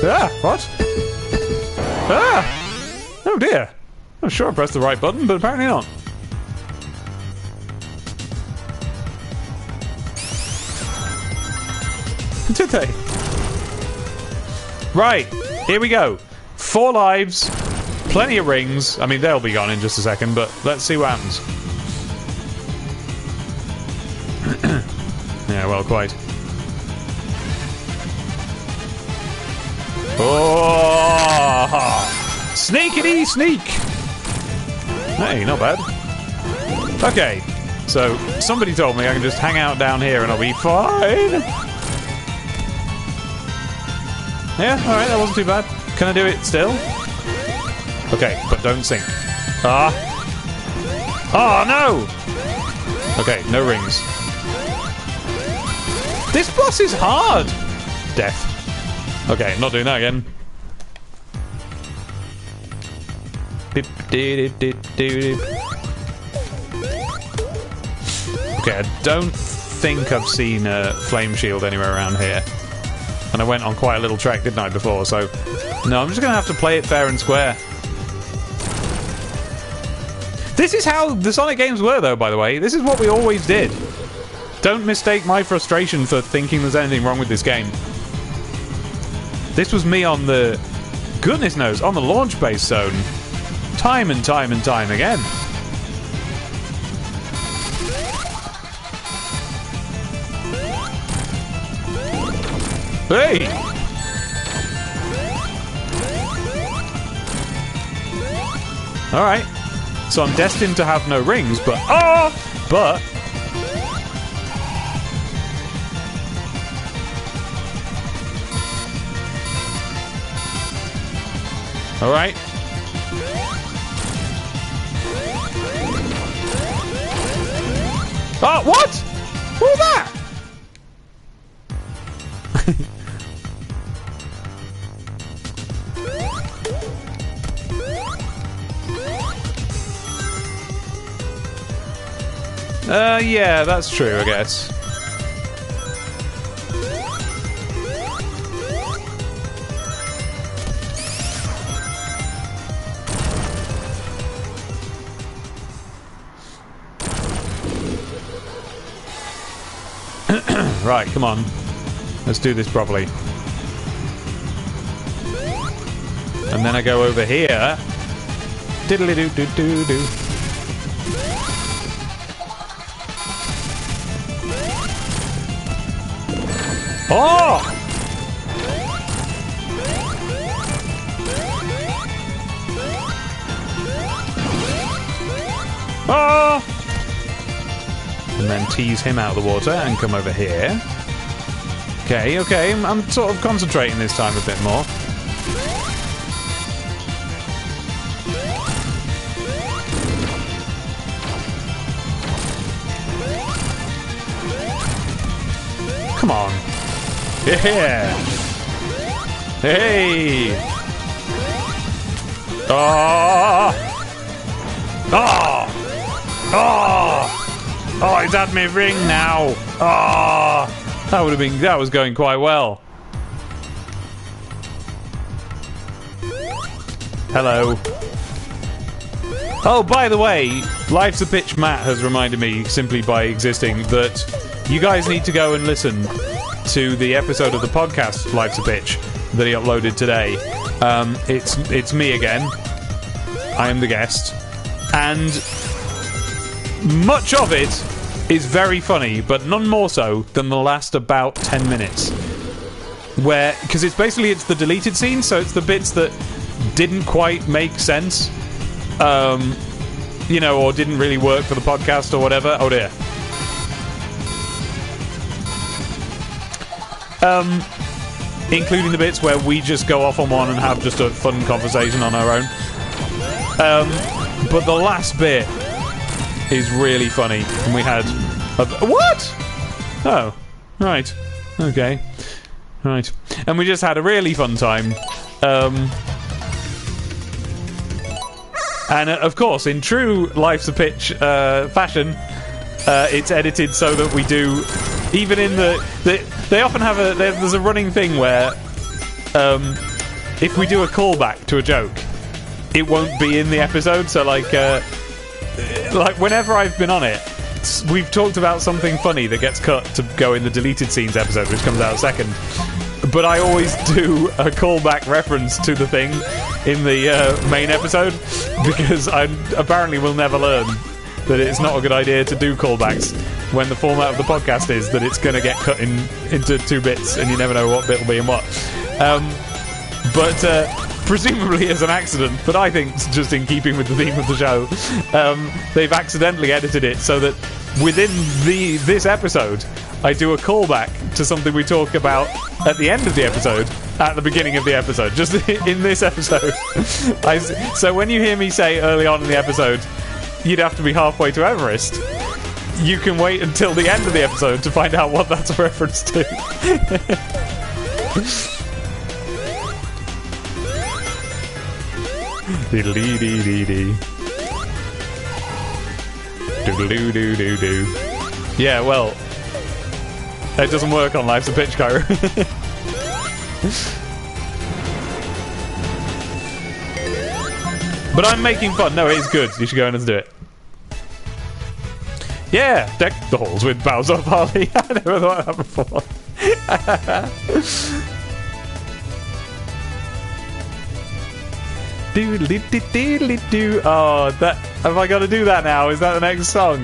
Ah, what? Ah! Oh dear. I'm sure I pressed the right button, but apparently not. Did they? Right, here we go. 4 lives, plenty of rings. I mean, they'll be gone in just a second, but let's see what happens. Yeah, well, quite. Oh! Sneakity sneak! Hey, not bad. Okay, so somebody told me I can just hang out down here and I'll be fine. Yeah, alright, that wasn't too bad. Can I do it still? Okay, but don't sink. Ah! Oh, no! Okay, no rings. This boss is hard! Death. Okay, not doing that again. Okay, I don't think I've seen a flame shield anywhere around here. And I went on quite a little trek, didn't I, before? So, no, I'm just going to have to play it fair and square. This is how the Sonic games were, though, by the way. This is what we always did. Don't mistake my frustration for thinking there's anything wrong with this game. This was me on the... goodness knows, on the launch base zone. Time and time and time again. Hey! Alright. So I'm destined to have no rings, but... oh! But... alright. Oh, what? What was that? Yeah, that's true, I guess. Right, come on. Let's do this properly. And then I go over here. Diddly-doo-doo-doo-doo. Oh! Oh! And then tease him out of the water and come over here. Okay, okay, I'm sort of concentrating this time a bit more. Come on. Yeah! Hey! Oh! Oh! Oh! Oh, he's had me ring now. Oh! That was going quite well. Hello. Oh, by the way, Life's a Pitch Matt has reminded me, simply by existing, that you guys need to go and listen to the episode of the podcast Life's a Pitch that he uploaded today. It's me again. I am the guest. And much of it is very funny, but none more so than the last about 10 minutes. where, because it's the deleted scenes, so it's the bits that didn't quite make sense, you know, or didn't really work for the podcast or whatever. Oh dear. Including the bits where we just go off on one and have just a fun conversation on our own. But the last bit is really funny, and we had what? Oh, right, okay, right, and we just had a really fun time. And of course, in true Life's a Pitch fashion, it's edited so that we do, even in they often have there's a running thing where if we do a callback to a joke, it won't be in the episode. So like whenever I've been on it, we've talked about something funny that gets cut to go in the deleted scenes episode, which comes out second. But I always do a callback reference to the thing in the main episode, because I apparently will never learn that it's not a good idea to do callbacks when the format of the podcast is that it's going to get cut into 2 bits and you never know what bit will be in what. But presumably as an accident, but I think just in keeping with the theme of the show, they've accidentally edited it so that within this episode I do a callback to something we talk about at the end of the episode, at the beginning of the episode, just in this episode. So when you hear me say early on in the episode, you'd have to be halfway to Everest, you can wait until the end of the episode to find out what that's a reference to. Diddly-dee-dee-dee. Doodle-doo-doo-doo-doo. Yeah, well, it doesn't work on Life's a Pitch, Cairo. But I'm making fun. No, it's good. You should go in and do it. Yeah, deck the halls with boughs of holly. I never thought of that before. Doodly-dee-dee-dee-doo. Oh, that. Have I got to do that now? Is that the next song?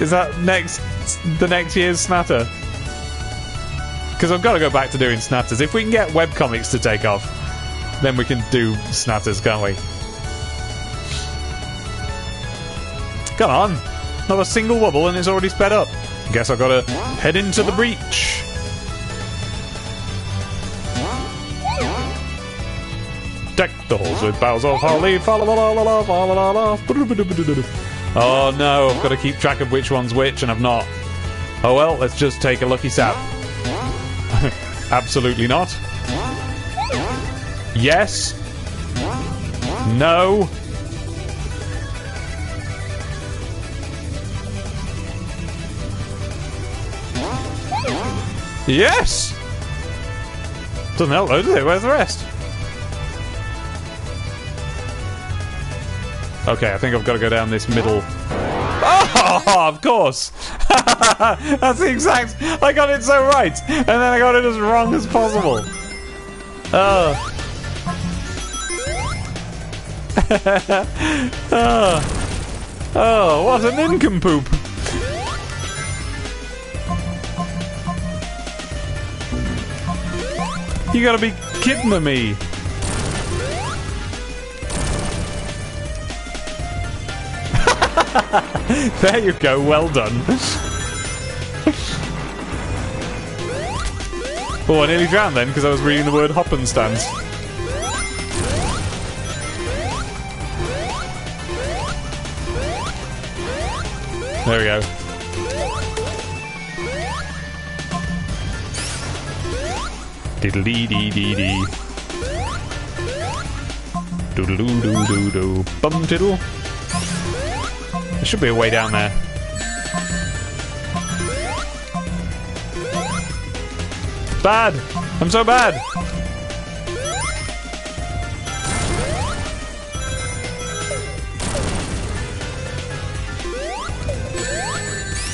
Is that the next year's Snatter? Because I've got to go back to doing Snatters. If we can get webcomics to take off, then we can do Snatters, can't we? Come on. Not a single wobble and it's already sped up. Guess I've got to head into the breach. Deck the halls with boughs of holly. Oh no, I've got to keep track of which one's which, and I've not. Oh well, let's just take a lucky stab. Absolutely not. Yes. No. Yes! Doesn't help though, does it? Where's the rest? Okay, I think I've got to go down this middle. Oh, of course! That's the exact... I got it so right! And then I got it as wrong as possible. Oh. Oh, what an nincompoop! You gotta be kidding me! There you go, well done. Oh, I nearly drowned then because I was reading the word Hoppenstands. There we go. Diddle-dee-dee-dee-dee. Doodle-doo-doo-doo-doo. Bum-tiddle. There should be a way down there. Bad! I'm so bad!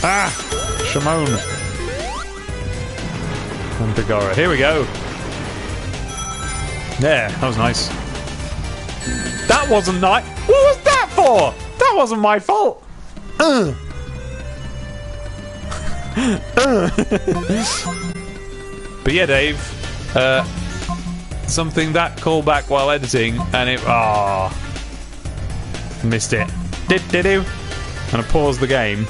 Ah! Shimon. And Pagora. Here we go. There, that was nice. That wasn't nice. What was that for? That wasn't my fault. But yeah, Dave, something that called back while editing, and it missed it. Did. I'm gonna pause the game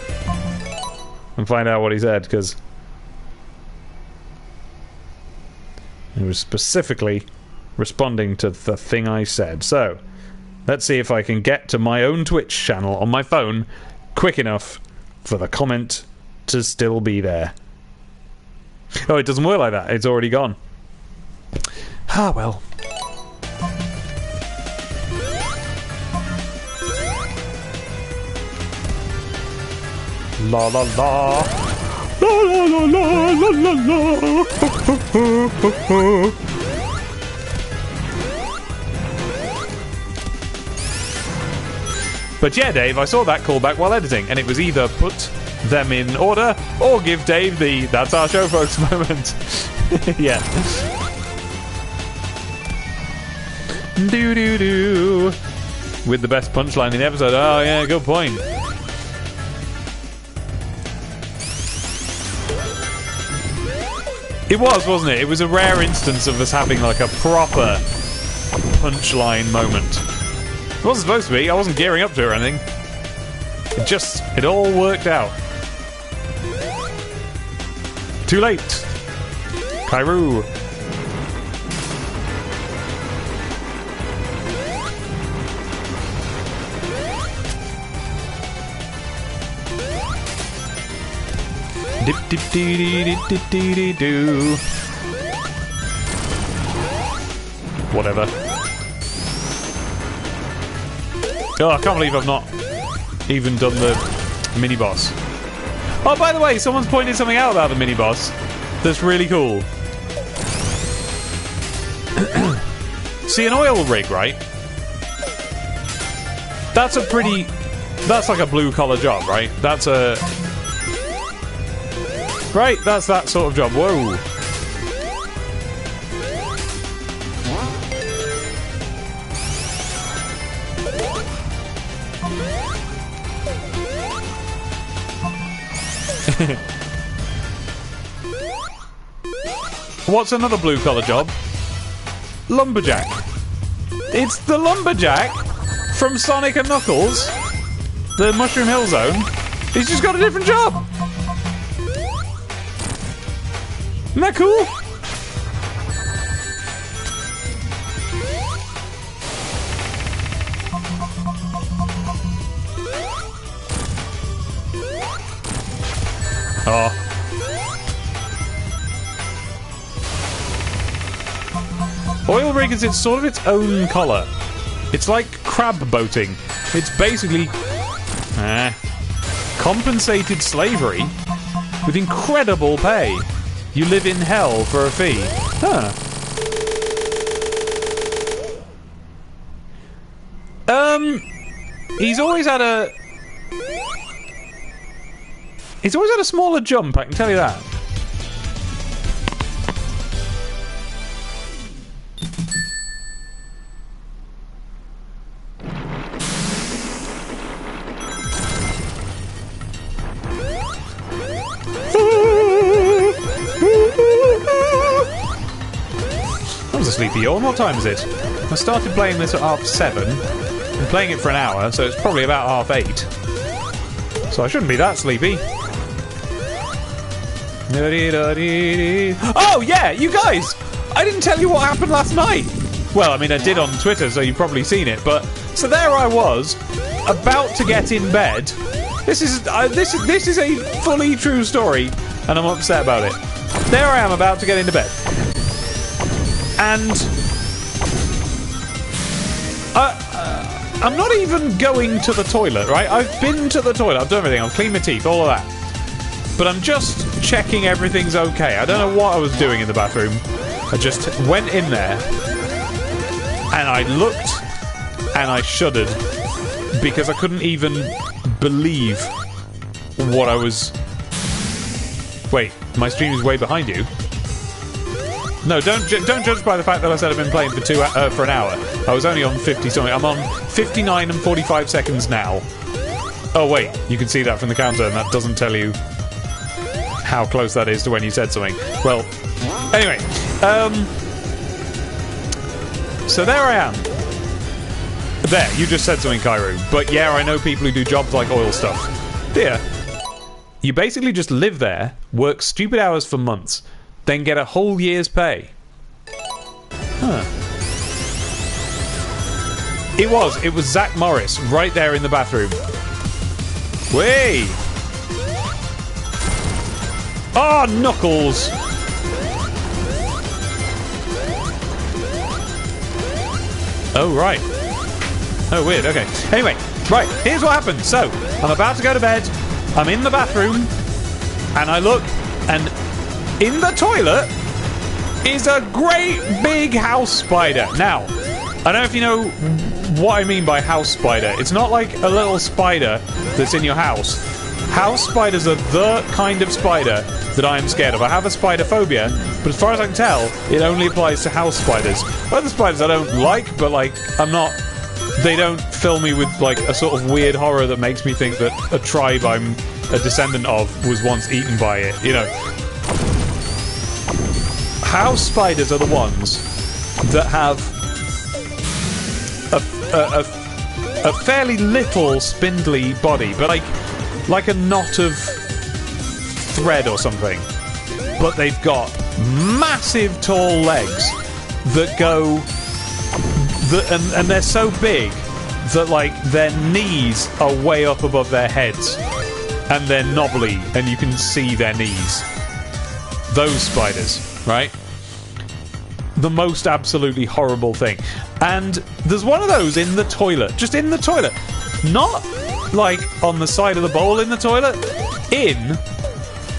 and find out what he said, because he was specifically responding to the thing I said. So let's see if I can get to my own Twitch channel on my phone quick enough for the comment to still be there. Oh, it doesn't work like that. It's already gone. Ah, well. La la la. La la la la la la. But yeah, Dave, I saw that callback while editing, and it was either put them in order or give Dave the "that's our show, folks" moment. Yeah. Do do do. With the best punchline in the episode. Oh yeah, good point. It was, wasn't it? It was a rare instance of us having like a proper punchline moment. It wasn't supposed to be. I wasn't gearing up to it or anything. It all worked out. Too late. Kairu. Dip dip dee dee dee dee dee dee doo. Whatever. Oh, I can't believe I've not even done the mini boss. Oh, by the way, someone's pointed something out about the mini boss that's really cool. See, an oil rig, right? That's like a blue collar job, right? That's that sort of job. Whoa. What's another blue collar job? Lumberjack. It's the Lumberjack from Sonic and Knuckles, the Mushroom Hill Zone. He's just got a different job. Isn't that cool? Oh. Oil rig is sort of its own colour. It's like crab boating. It's basically compensated slavery with incredible pay. You live in hell for a fee. Huh. He's always had a smaller jump, I can tell you that. That was a sleepy yawn. What time is it? I started playing this at 7:30. I'm playing it for an hour, so it's probably about 8:30. So I shouldn't be that sleepy. Oh yeah, you guys! I didn't tell you what happened last night. Well, I mean, I did on Twitter, so you've probably seen it. But so there I was, about to get in bed. This is a fully true story, and I'm upset about it. There I am, about to get into bed, and I'm not even going to the toilet. Right? I've been to the toilet. I've done everything. I've cleaned my teeth, all of that. But I'm just checking everything's okay. I don't know what I was doing in the bathroom. I just went in there and I looked and I shuddered because I couldn't even believe what I was... Wait, my stream is way behind you? No, don't judge by the fact that I said I've been playing for an hour. I was only on 50 something. I'm on 59 and 45 seconds now. Oh wait, you can see that from the counter and that doesn't tell you how close that is to when you said something. Well, Anyway, so there I am. There, you just said something, Kairu. But yeah, I know people who do jobs like oil stuff. Yeah. You basically just live there, work stupid hours for months, then get a whole year's pay. Huh. It was Zach Morris right there in the bathroom. Way! Oh, Knuckles! Oh, right. Oh, weird, okay. Anyway, right, here's what happened. So, I'm about to go to bed, I'm in the bathroom, and I look, and in the toilet is a great big house spider. Now, I don't know if you know what I mean by house spider. It's not like a little spider that's in your house. House spiders are the kind of spider that I am scared of. I have a spider phobia, but as far as I can tell, it only applies to house spiders. Other spiders I don't like, but like, I'm not... They don't fill me with like a sort of weird horror that makes me think that a tribe I'm a descendant of was once eaten by it, you know. House spiders are the ones that have a fairly little spindly body, but like a knot of thread or something. But they've got massive tall legs that go... and they're so big that like their knees are way up above their heads and they're knobbly and you can see their knees. Those spiders, right? The most absolutely horrible thing. And there's one of those in the toilet, just in the toilet, not like on the side of the bowl in the toilet, in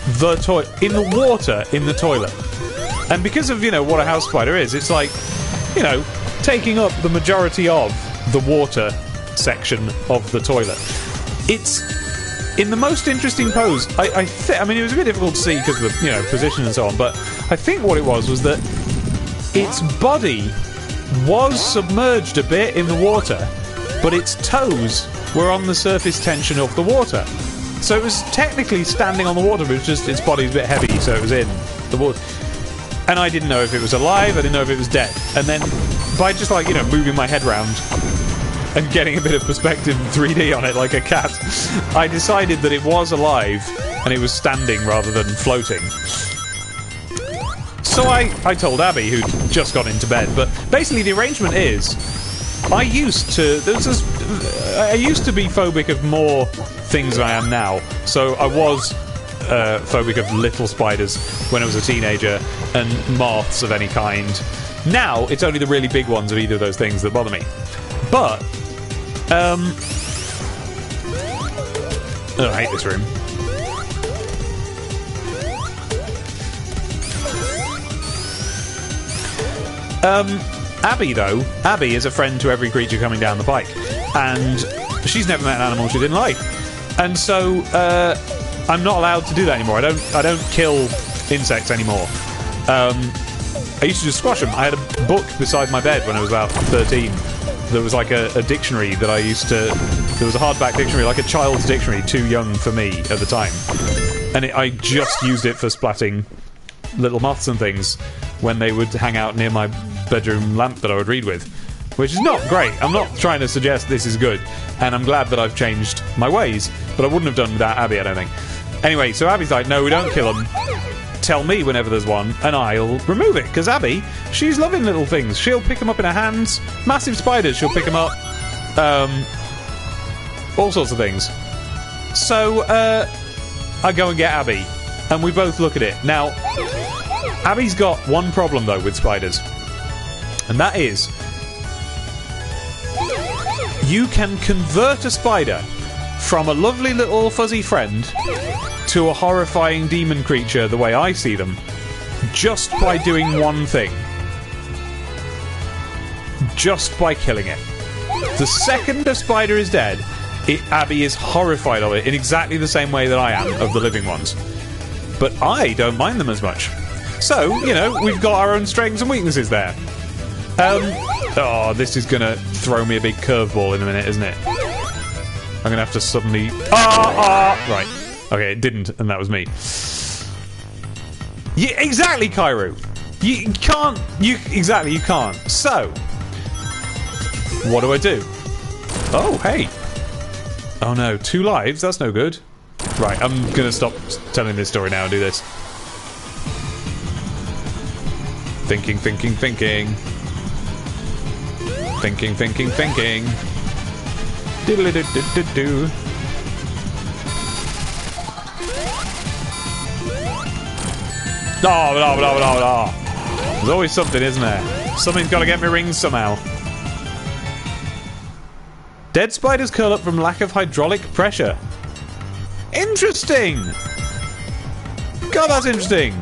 the water in the toilet. And because of, you know, what a house spider is, it's like, you know, taking up the majority of the water section of the toilet. It's in the most interesting pose. I mean, it was a bit difficult to see because of the, you know, position and so on, but I think what it was that its body was submerged a bit in the water, but its toes were on the surface tension of the water. So it was technically standing on the water, but it was just its body's a bit heavy, so it was in the water. And I didn't know if it was alive, I didn't know if it was dead. And then by just like, you know, moving my head around and getting a bit of perspective 3D on it like a cat, I decided that it was alive and it was standing rather than floating. So I told Abby, who'd just got into bed, but basically the arrangement is I used to be phobic of more things than I am now. So I was phobic of little spiders when I was a teenager and moths of any kind. Now it's only the really big ones of either of those things that bother me. But oh, I hate this room. Abby, though, Abby is a friend to every creature coming down the pike, and she's never met an animal she didn't like, and so I'm not allowed to do that anymore. I don't kill insects anymore. I used to just squash them. I had a book beside my bed when I was about 13. There was like a dictionary that I used to... There was a hardback dictionary, like a child's dictionary, too young for me at the time. And I just used it for splatting little moths and things when they would hang out near my bedroom lamp that I would read with. Which is not great. I'm not trying to suggest this is good. And I'm glad that I've changed my ways. But I wouldn't have done without Abby, I don't think. Anyway, so Abby's like, no, we don't kill them. Tell me whenever there's one, and I'll remove it. Because Abby, she's loving little things. She'll pick them up in her hands. Massive spiders, she'll pick them up. All sorts of things. So, I go and get Abby, and we both look at it. Now, Abby's got one problem, though, with spiders. And that is, you can convert a spider from a lovely little fuzzy friend to a horrifying demon creature the way I see them, just by doing one thing. Just by killing it. The second a spider is dead, Abby is horrified of it in exactly the same way that I am of the living ones. But I don't mind them as much. So, you know, we've got our own strengths and weaknesses there. Oh, this is gonna throw me a big curveball in a minute, isn't it? I'm gonna have to suddenly... Right. Okay, it didn't, and that was me. Yeah, exactly, Kairu. You can't. You can't. So, what do I do? Oh, hey. Oh no, 2 lives. That's no good. Right, I'm gonna stop telling this story now and do this. Thinking. Diddle-a-do-do-do-do. No. There's always something, isn't there? Something's got to get me rings somehow. Dead spiders curl up from lack of hydraulic pressure. Interesting! God, that's interesting.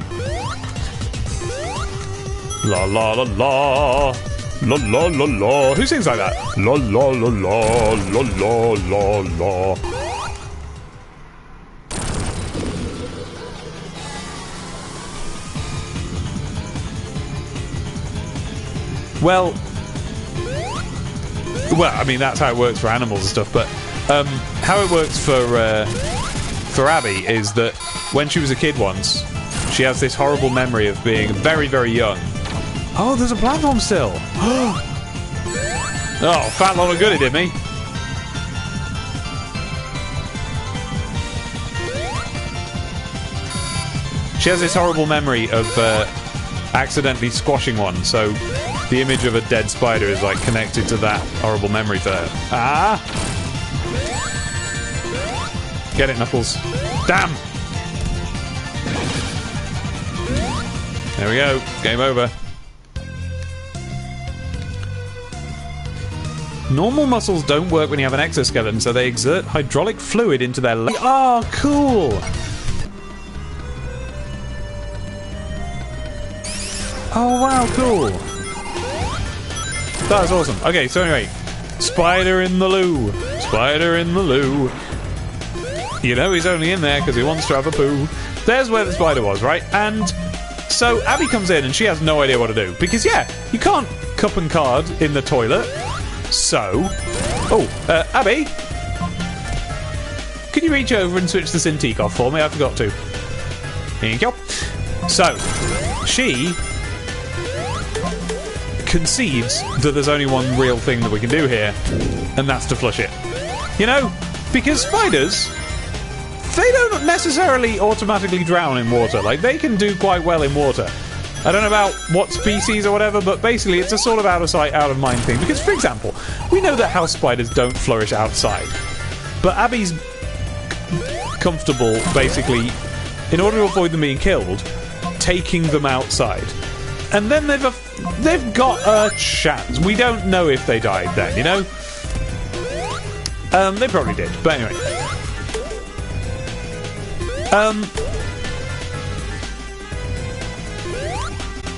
La la la la. La la la la. Who sings like that? La la la la. La la la la. Well, I mean that's how it works for animals and stuff. But how it works for Abby is that when she was a kid once, she has this horrible memory of being very, very young. Oh, there's a platform still. Oh, fat lot of good it did me. She has this horrible memory of accidentally squashing one, so the image of a dead spider is like connected to that horrible memory for her. Ah! Get it, Knuckles. Damn! There we go. Game over. Normal muscles don't work when you have an exoskeleton, so they exert hydraulic fluid into their legs. Oh, cool! Oh, wow, cool. That was awesome. Okay, so anyway, spider in the loo. Spider in the loo. You know he's only in there because he wants to have a poo. There's where the spider was, right? And so Abby comes in and she has no idea what to do. Because, yeah, you can't cup and card in the toilet. So... Oh, Abby? Could you reach over and switch the Cintiq off for me? I forgot to. Thank you. So, she concedes that there's only one real thing that we can do here, and that's to flush it. You know, because spiders, they don't necessarily automatically drown in water. Like, they can do quite well in water. I don't know about what species or whatever, but basically it's a sort of out of sight, out of mind thing. Because, for example, we know that house spiders don't flourish outside. But Abby's comfortable, basically, in order to avoid them being killed, taking them outside. And then they've got a chance. We don't know if they died then, you know? They probably did, but anyway.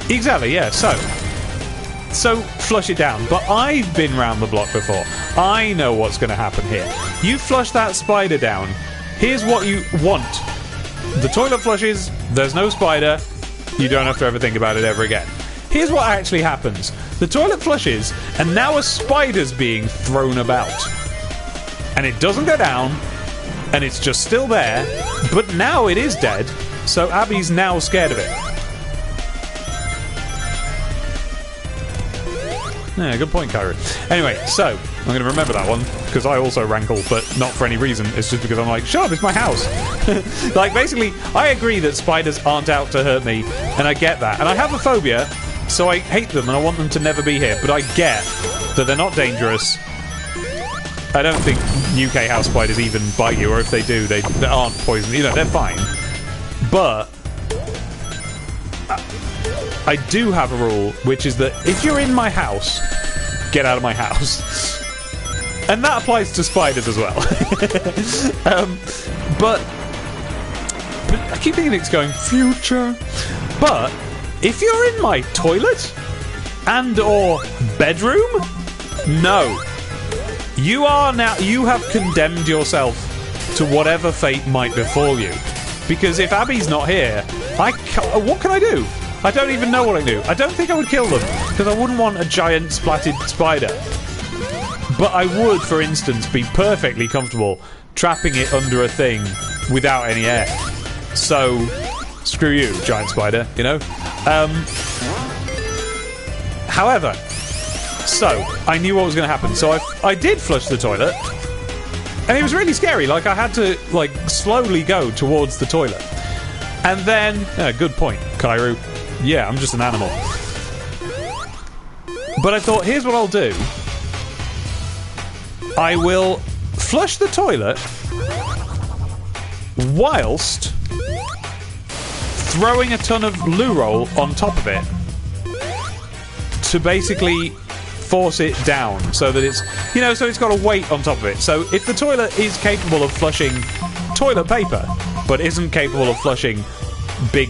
Exactly, yeah, so flush it down. But I've been round the block before. I know what's going to happen here. You flush that spider down. Here's what you want. The toilet flushes, there's no spider, you don't have to ever think about it ever again. Here's what actually happens. The toilet flushes, and now a spider's being thrown about. And it doesn't go down, and it's just still there, but now it is dead, so Abby's now scared of it. Yeah, good point, Kyrie. Anyway, so, I'm going to remember that one, because I also rankle, but not for any reason. It's just because I'm like, shut up, it's my house. Like, basically, I agree that spiders aren't out to hurt me, and I get that. And I have a phobia, so I hate them, and I want them to never be here. But I get that they're not dangerous. I don't think UK house spiders even bite you, or if they do, they aren't poisonous. You know, they're fine. But I do have a rule, which is that if you're in my house, get out of my house. And that applies to spiders as well. But I keep thinking it's going future. But if you're in my toilet and or bedroom, no. You have condemned yourself to whatever fate might befall you. Because if Abby's not here, what can I do? I don't even know what I do. I don't think I would kill them, because I wouldn't want a giant splatted spider. But I would, for instance, be perfectly comfortable trapping it under a thing without any air. So, screw you, giant spider, you know? However, so I knew what was going to happen. So I did flush the toilet, and it was really scary. Like, I had to, like, slowly go towards the toilet. And then, good point, Kairu. Yeah, I'm just an animal. But I thought, here's what I'll do. I will flush the toilet whilst throwing a ton of loo roll on top of it to basically force it down so that it's, you know, so it's got a weight on top of it. So if the toilet is capable of flushing toilet paper, but isn't capable of flushing big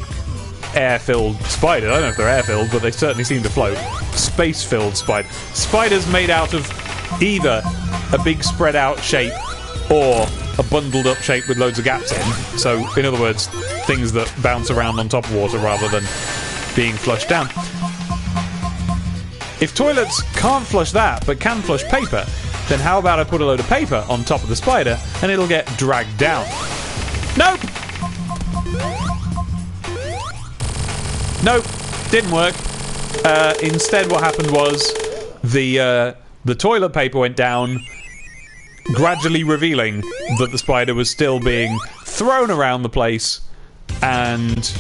air-filled spiders, I don't know if they're air-filled, but they certainly seem to float. Space-filled spiders. Spiders made out of either a big spread-out shape or a bundled-up shape with loads of gaps in. So, in other words, things that bounce around on top of water rather than being flushed down. If toilets can't flush that, but can flush paper, then how about I put a load of paper on top of the spider and it'll get dragged down? Nope! Nope, didn't work. Instead, what happened was the toilet paper went down, gradually revealing that the spider was still being thrown around the place. And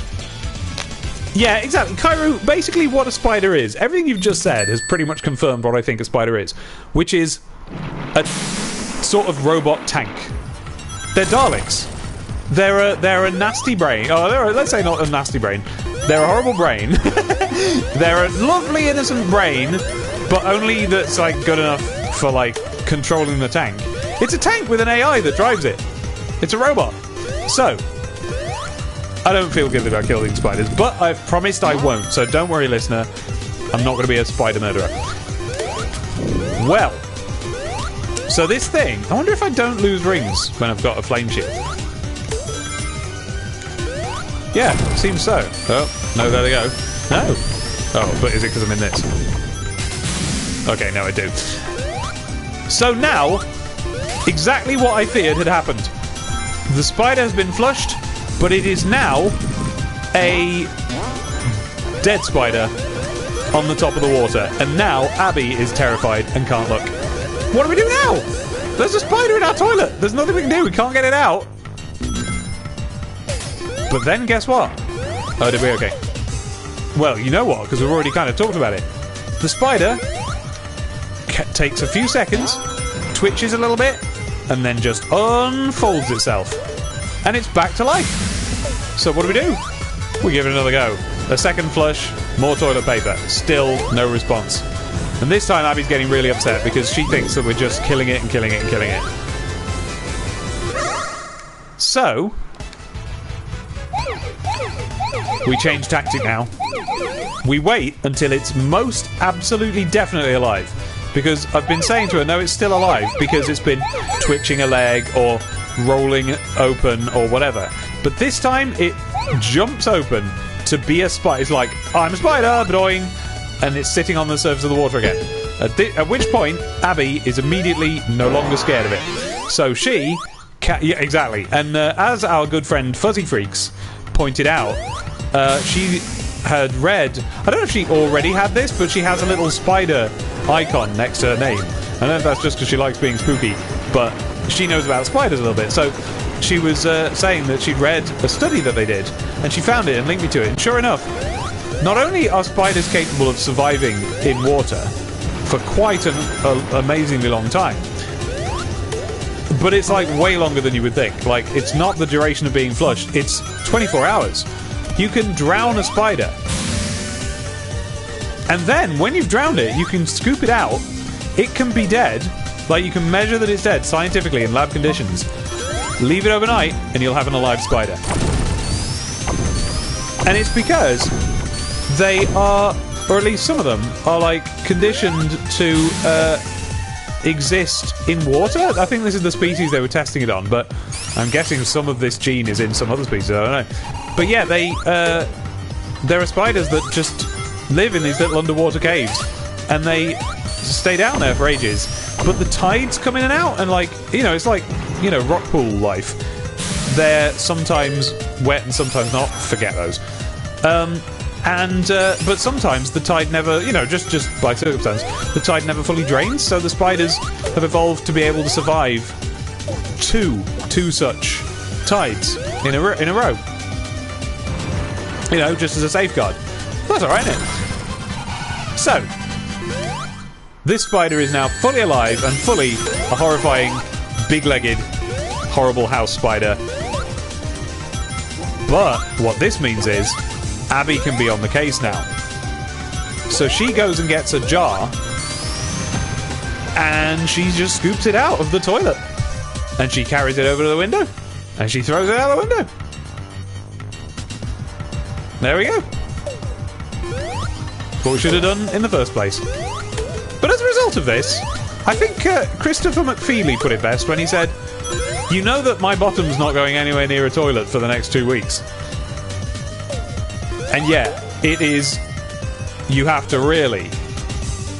yeah, exactly, Kairu, basically what a spider is, everything you've just said has pretty much confirmed what I think a spider is, which is a sort of robot tank. They're Daleks. They're a nasty brain. Oh, let's say not a nasty brain. They're a horrible brain. They're a lovely innocent brain, but only that's like good enough for like controlling the tank. It's a tank with an AI that drives it. It's a robot. So I don't feel good about killing spiders, but I've promised I won't. So don't worry, listener. I'm not going to be a spider murderer. Well, so this thing. I wonder if I don't lose rings when I've got a flame shield. Yeah, seems so. Oh, no, there they go. No. Oh, but is it because I'm in this? Okay, no, I do. So now, exactly what I feared had happened. The spider has been flushed, but it is now a dead spider on the top of the water. And now Abby is terrified and can't look. What do we do now? There's a spider in our toilet. There's nothing we can do. We can't get it out. But then guess what? Oh, did we? Okay. Well, you know what? Because we've already kind of talked about it. The spider takes a few seconds, twitches a little bit, and then just unfolds itself. And it's back to life. So what do? We give it another go. A second flush, more toilet paper. Still no response. And this time Abby's getting really upset because she thinks that we're just killing it and killing it and killing it. So we change tactic now. We wait until it's most absolutely definitely alive. Because I've been saying to her, no, it's still alive, because it's been twitching a leg or rolling open or whatever. But this time it jumps open to be a spider. It's like, I'm a spider, doing, and it's sitting on the surface of the water again. At which point, Abby is immediately no longer scared of it. So she... yeah, exactly. And as our good friend Fuzzy Freaks pointed out, she had read... I don't know if she already had this, but she has a little spider icon next to her name. I don't know if that's just because she likes being spooky, but she knows about spiders a little bit. So she was saying that she'd read a study that they did, and she found it and linked me to it. And sure enough, not only are spiders capable of surviving in water for quite an amazingly long time, but it's like way longer than you would think. Like, it's not the duration of being flushed, it's 24 hours. You can drown a spider. And then, when you've drowned it, you can scoop it out. It can be dead. Like, you can measure that it's dead scientifically in lab conditions. Leave it overnight, and you'll have an alive spider. And it's because they are, or at least some of them, are, like, conditioned to exist in water. I think this is the species they were testing it on, but I'm guessing some of this gene is in some other species. I don't know. But yeah, there are spiders that just live in these little underwater caves, and they stay down there for ages. But the tides come in and out, and, like, you know, it's like, you know, rock pool life. They're sometimes wet and sometimes not. Forget those. But sometimes the tide never, you know, just by circumstance, the tide never fully drains. So the spiders have evolved to be able to survive two such tides in a row. You know, just as a safeguard. That's all right, isn't it? So this spider is now fully alive and fully a horrifying, big-legged, horrible house spider. But what this means is Abby can be on the case now. So she goes and gets a jar and she just scoops it out of the toilet. And she carries it over to the window and she throws it out the window. There we go. What we should have done in the first place. But as a result of this, I think Christopher McFeely put it best when he said, "You know that my bottom's not going anywhere near a toilet for the next 2 weeks." And yeah, it is. You have to really.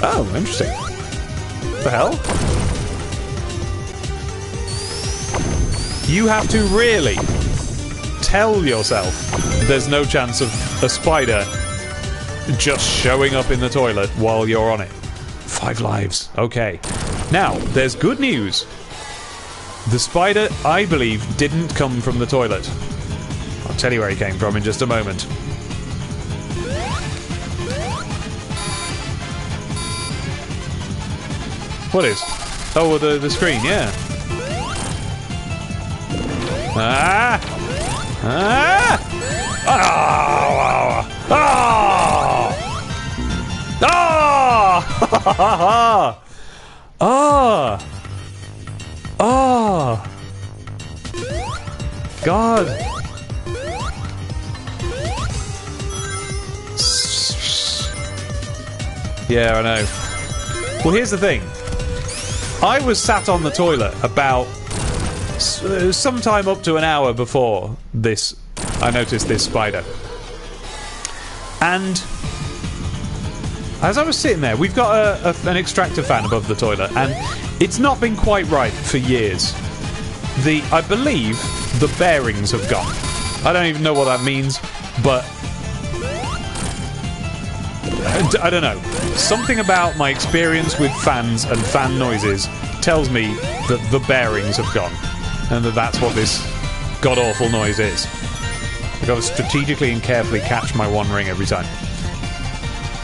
Oh, interesting. What the hell? You have to really tell yourself there's no chance of a spider just showing up in the toilet while you're on it. 5 lives. Okay. Now, there's good news. The spider, I believe, didn't come from the toilet. I'll tell you where he came from in just a moment. What is? Oh, the screen, yeah. Ah! Ah! Ah! Ah! Ah! Ah! God! Yeah, I know. Well, here's the thing. I was sat on the toilet about sometime up to an hour before this. I noticed this spider. And as I was sitting there, we've got an extractor fan above the toilet, and it's not been quite right for years. I believe the bearings have gone. I don't even know what that means, but I don't know. Something about my experience with fans and fan noises tells me that the bearings have gone, and that's what this god-awful noise is. I've got to strategically and carefully catch my one ring every time.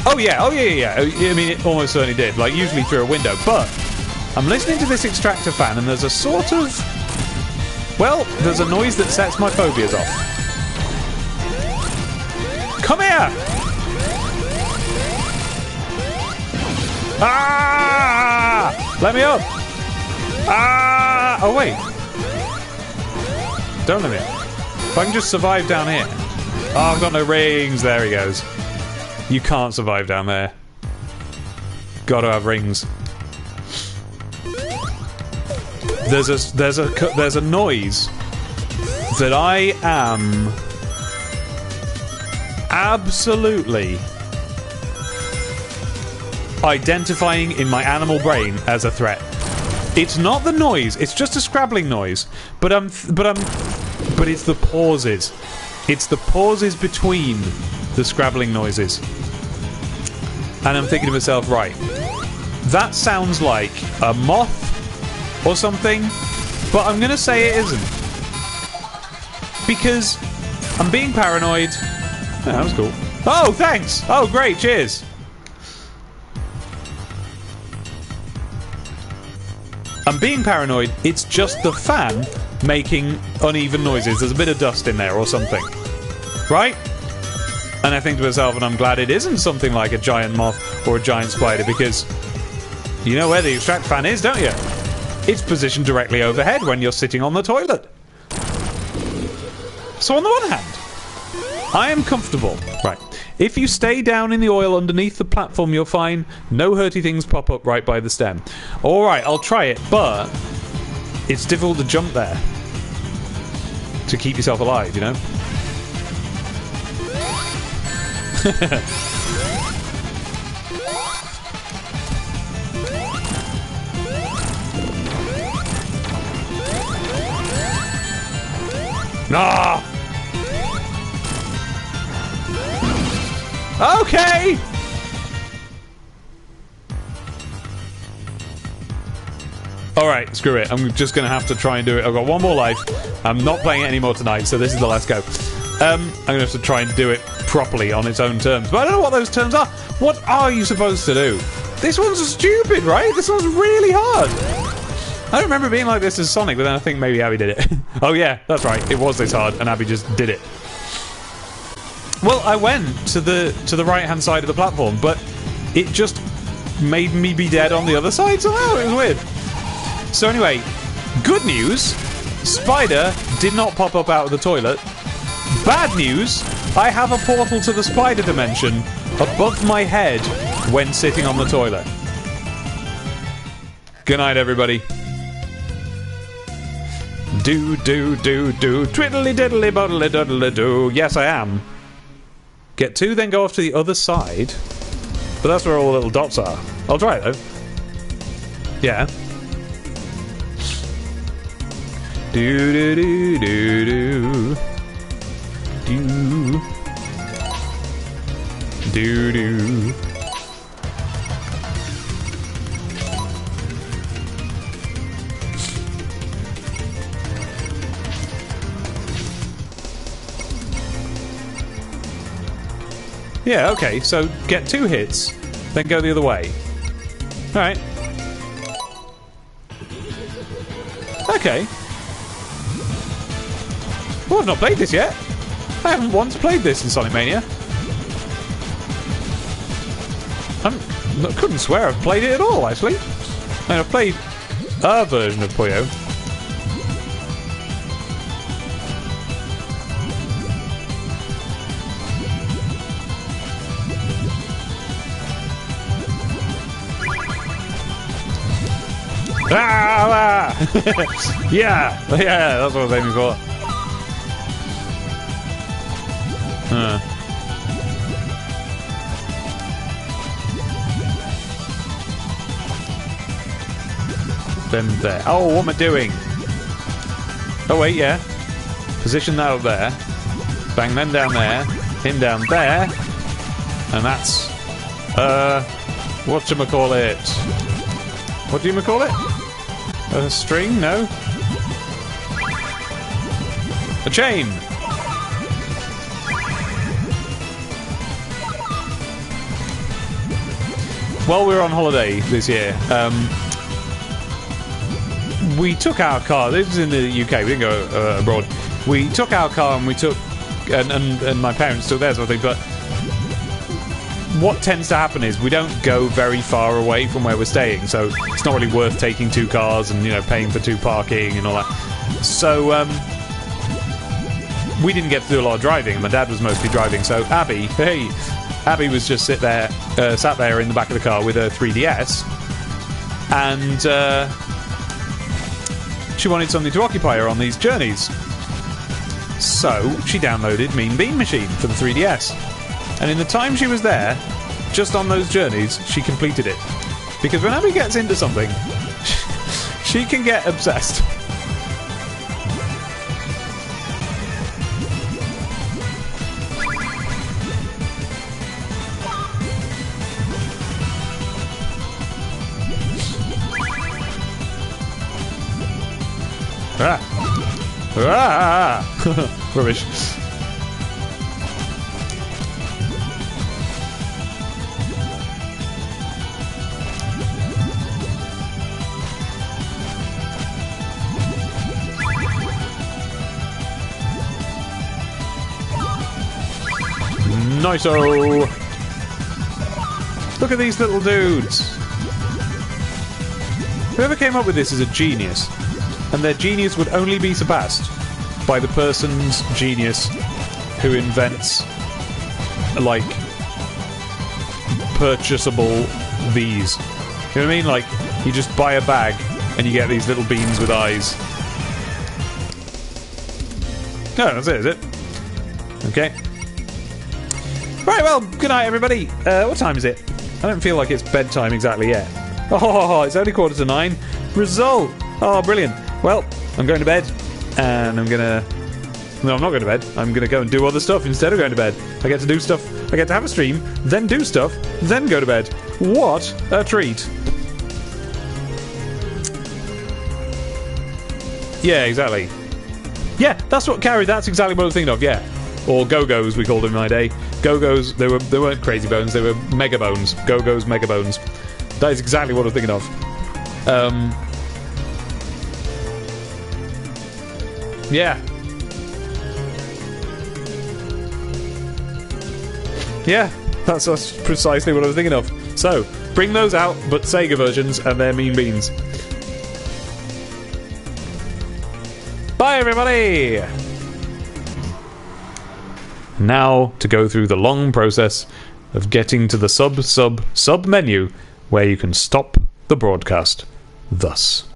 Oh yeah. I mean, it almost certainly did, like usually through a window, but I'm listening to this extractor fan and there's a sort of... well, there's a noise that sets my phobias off. Come here! Ah! Let me up! Ah! Oh, wait. Don't let me up. If I can just survive down here. Oh, I've got no rings. There he goes. You can't survive down there. Gotta have rings. There's a noise that I am absolutely identifying in my animal brain as a threat. It's not the noise, it's just a scrabbling noise. But it's the pauses. It's the pauses between the scrabbling noises. And I'm thinking to myself, right, that sounds like a moth or something, but I'm gonna say it isn't. Because I'm being paranoid. Oh, that was cool. Oh, thanks! Oh, great, cheers! I'm being paranoid, it's just the fan making uneven noises. There's a bit of dust in there or something. Right? And I think to myself, and I'm glad it isn't something like a giant moth or a giant spider, because you know where the extract fan is, don't you? It's positioned directly overhead when you're sitting on the toilet. So on the one hand, I am comfortable. Right. If you stay down in the oil underneath the platform, you're fine. No hurty things pop up right by the stem. Alright, I'll try it, but it's difficult to jump there to keep yourself alive, you know? Ah! Okay! Alright, screw it. I'm just going to have to try and do it. I've got one more life. I'm not playing it anymore tonight, so this is the last go. I'm going to have to try and do it properly on its own terms. But I don't know what those terms are. What are you supposed to do? This one's stupid, right? This one's really hard. I don't remember being like this as Sonic, but then I think maybe Abby did it. Oh yeah, that's right. It was this hard, and Abby just did it. Well, I went to the right-hand side of the platform, but it just made me be dead on the other side somehow. It was weird. So anyway, good news. Spider did not pop up out of the toilet. Bad news, I have a portal to the spider dimension above my head when sitting on the toilet. Good night, everybody. Do, twiddly diddly boddly doodly do. Yes, I am. Get 2, then go off to the other side. But that's where all the little dots are. I'll try it, though. Yeah. Do do do do do. Do do. Yeah, okay, so get 2 hits, then go the other way. Alright. Okay. Well, I've not played this yet. I haven't once played this in Sonic Mania. I couldn't swear I've played it at all, actually. I mean, I've played a version of Puyo. Ah! Yeah, that's what I was aiming for. Then there. Oh, what am I doing? Oh wait, yeah. Position that up there. Bang them down there. Him down there. And that's whatchamacallit? What do you call it? A string? No? A chain! While we were on holiday this year, we took our car. This was in the UK, we didn't go abroad. We took our car and we took... And my parents took theirs, I think, but... What tends to happen is we don't go very far away from where we're staying, so it's not really worth taking 2 cars and, you know, paying for 2 parking and all that. So, we didn't get to do a lot of driving. My dad was mostly driving, so Abby was just sat there in the back of the car with her 3DS, and she wanted something to occupy her on these journeys. So she downloaded Mean Bean Machine for the 3DS. And in the time she was there, just on those journeys, she completed it. Because when Abby gets into something, she can get obsessed. Rubbish. Nice-o! Look at these little dudes! Whoever came up with this is a genius. And their genius would only be surpassed by the person's genius who invents, like, purchasable these. You know what I mean? Like, you just buy a bag and you get these little beans with eyes. No, that's it, is it? Okay. Right, well, good night, everybody. What time is it? I don't feel like it's bedtime exactly yet. Oh, it's only 8:45. Result! Oh, brilliant. Well, I'm going to bed, and I'm going to No, I'm not going to bed. I'm going to go and do other stuff instead of going to bed. I get to do stuff. I get to have a stream, then do stuff, then go to bed. What a treat. Yeah, exactly. Yeah, that's exactly what I was thinking of, yeah. Or Go-Go's, we called them in my day. Go-Go's, they weren't Crazy Bones, they were Mega Bones. Go-Go's Mega Bones. That is exactly what I was thinking of. Yeah. Yeah, that's precisely what I was thinking of. So, bring those out, but Sega versions, and they're mean beans. Bye, everybody! Now, to go through the long process of getting to the sub menu, where you can stop the broadcast. Thus.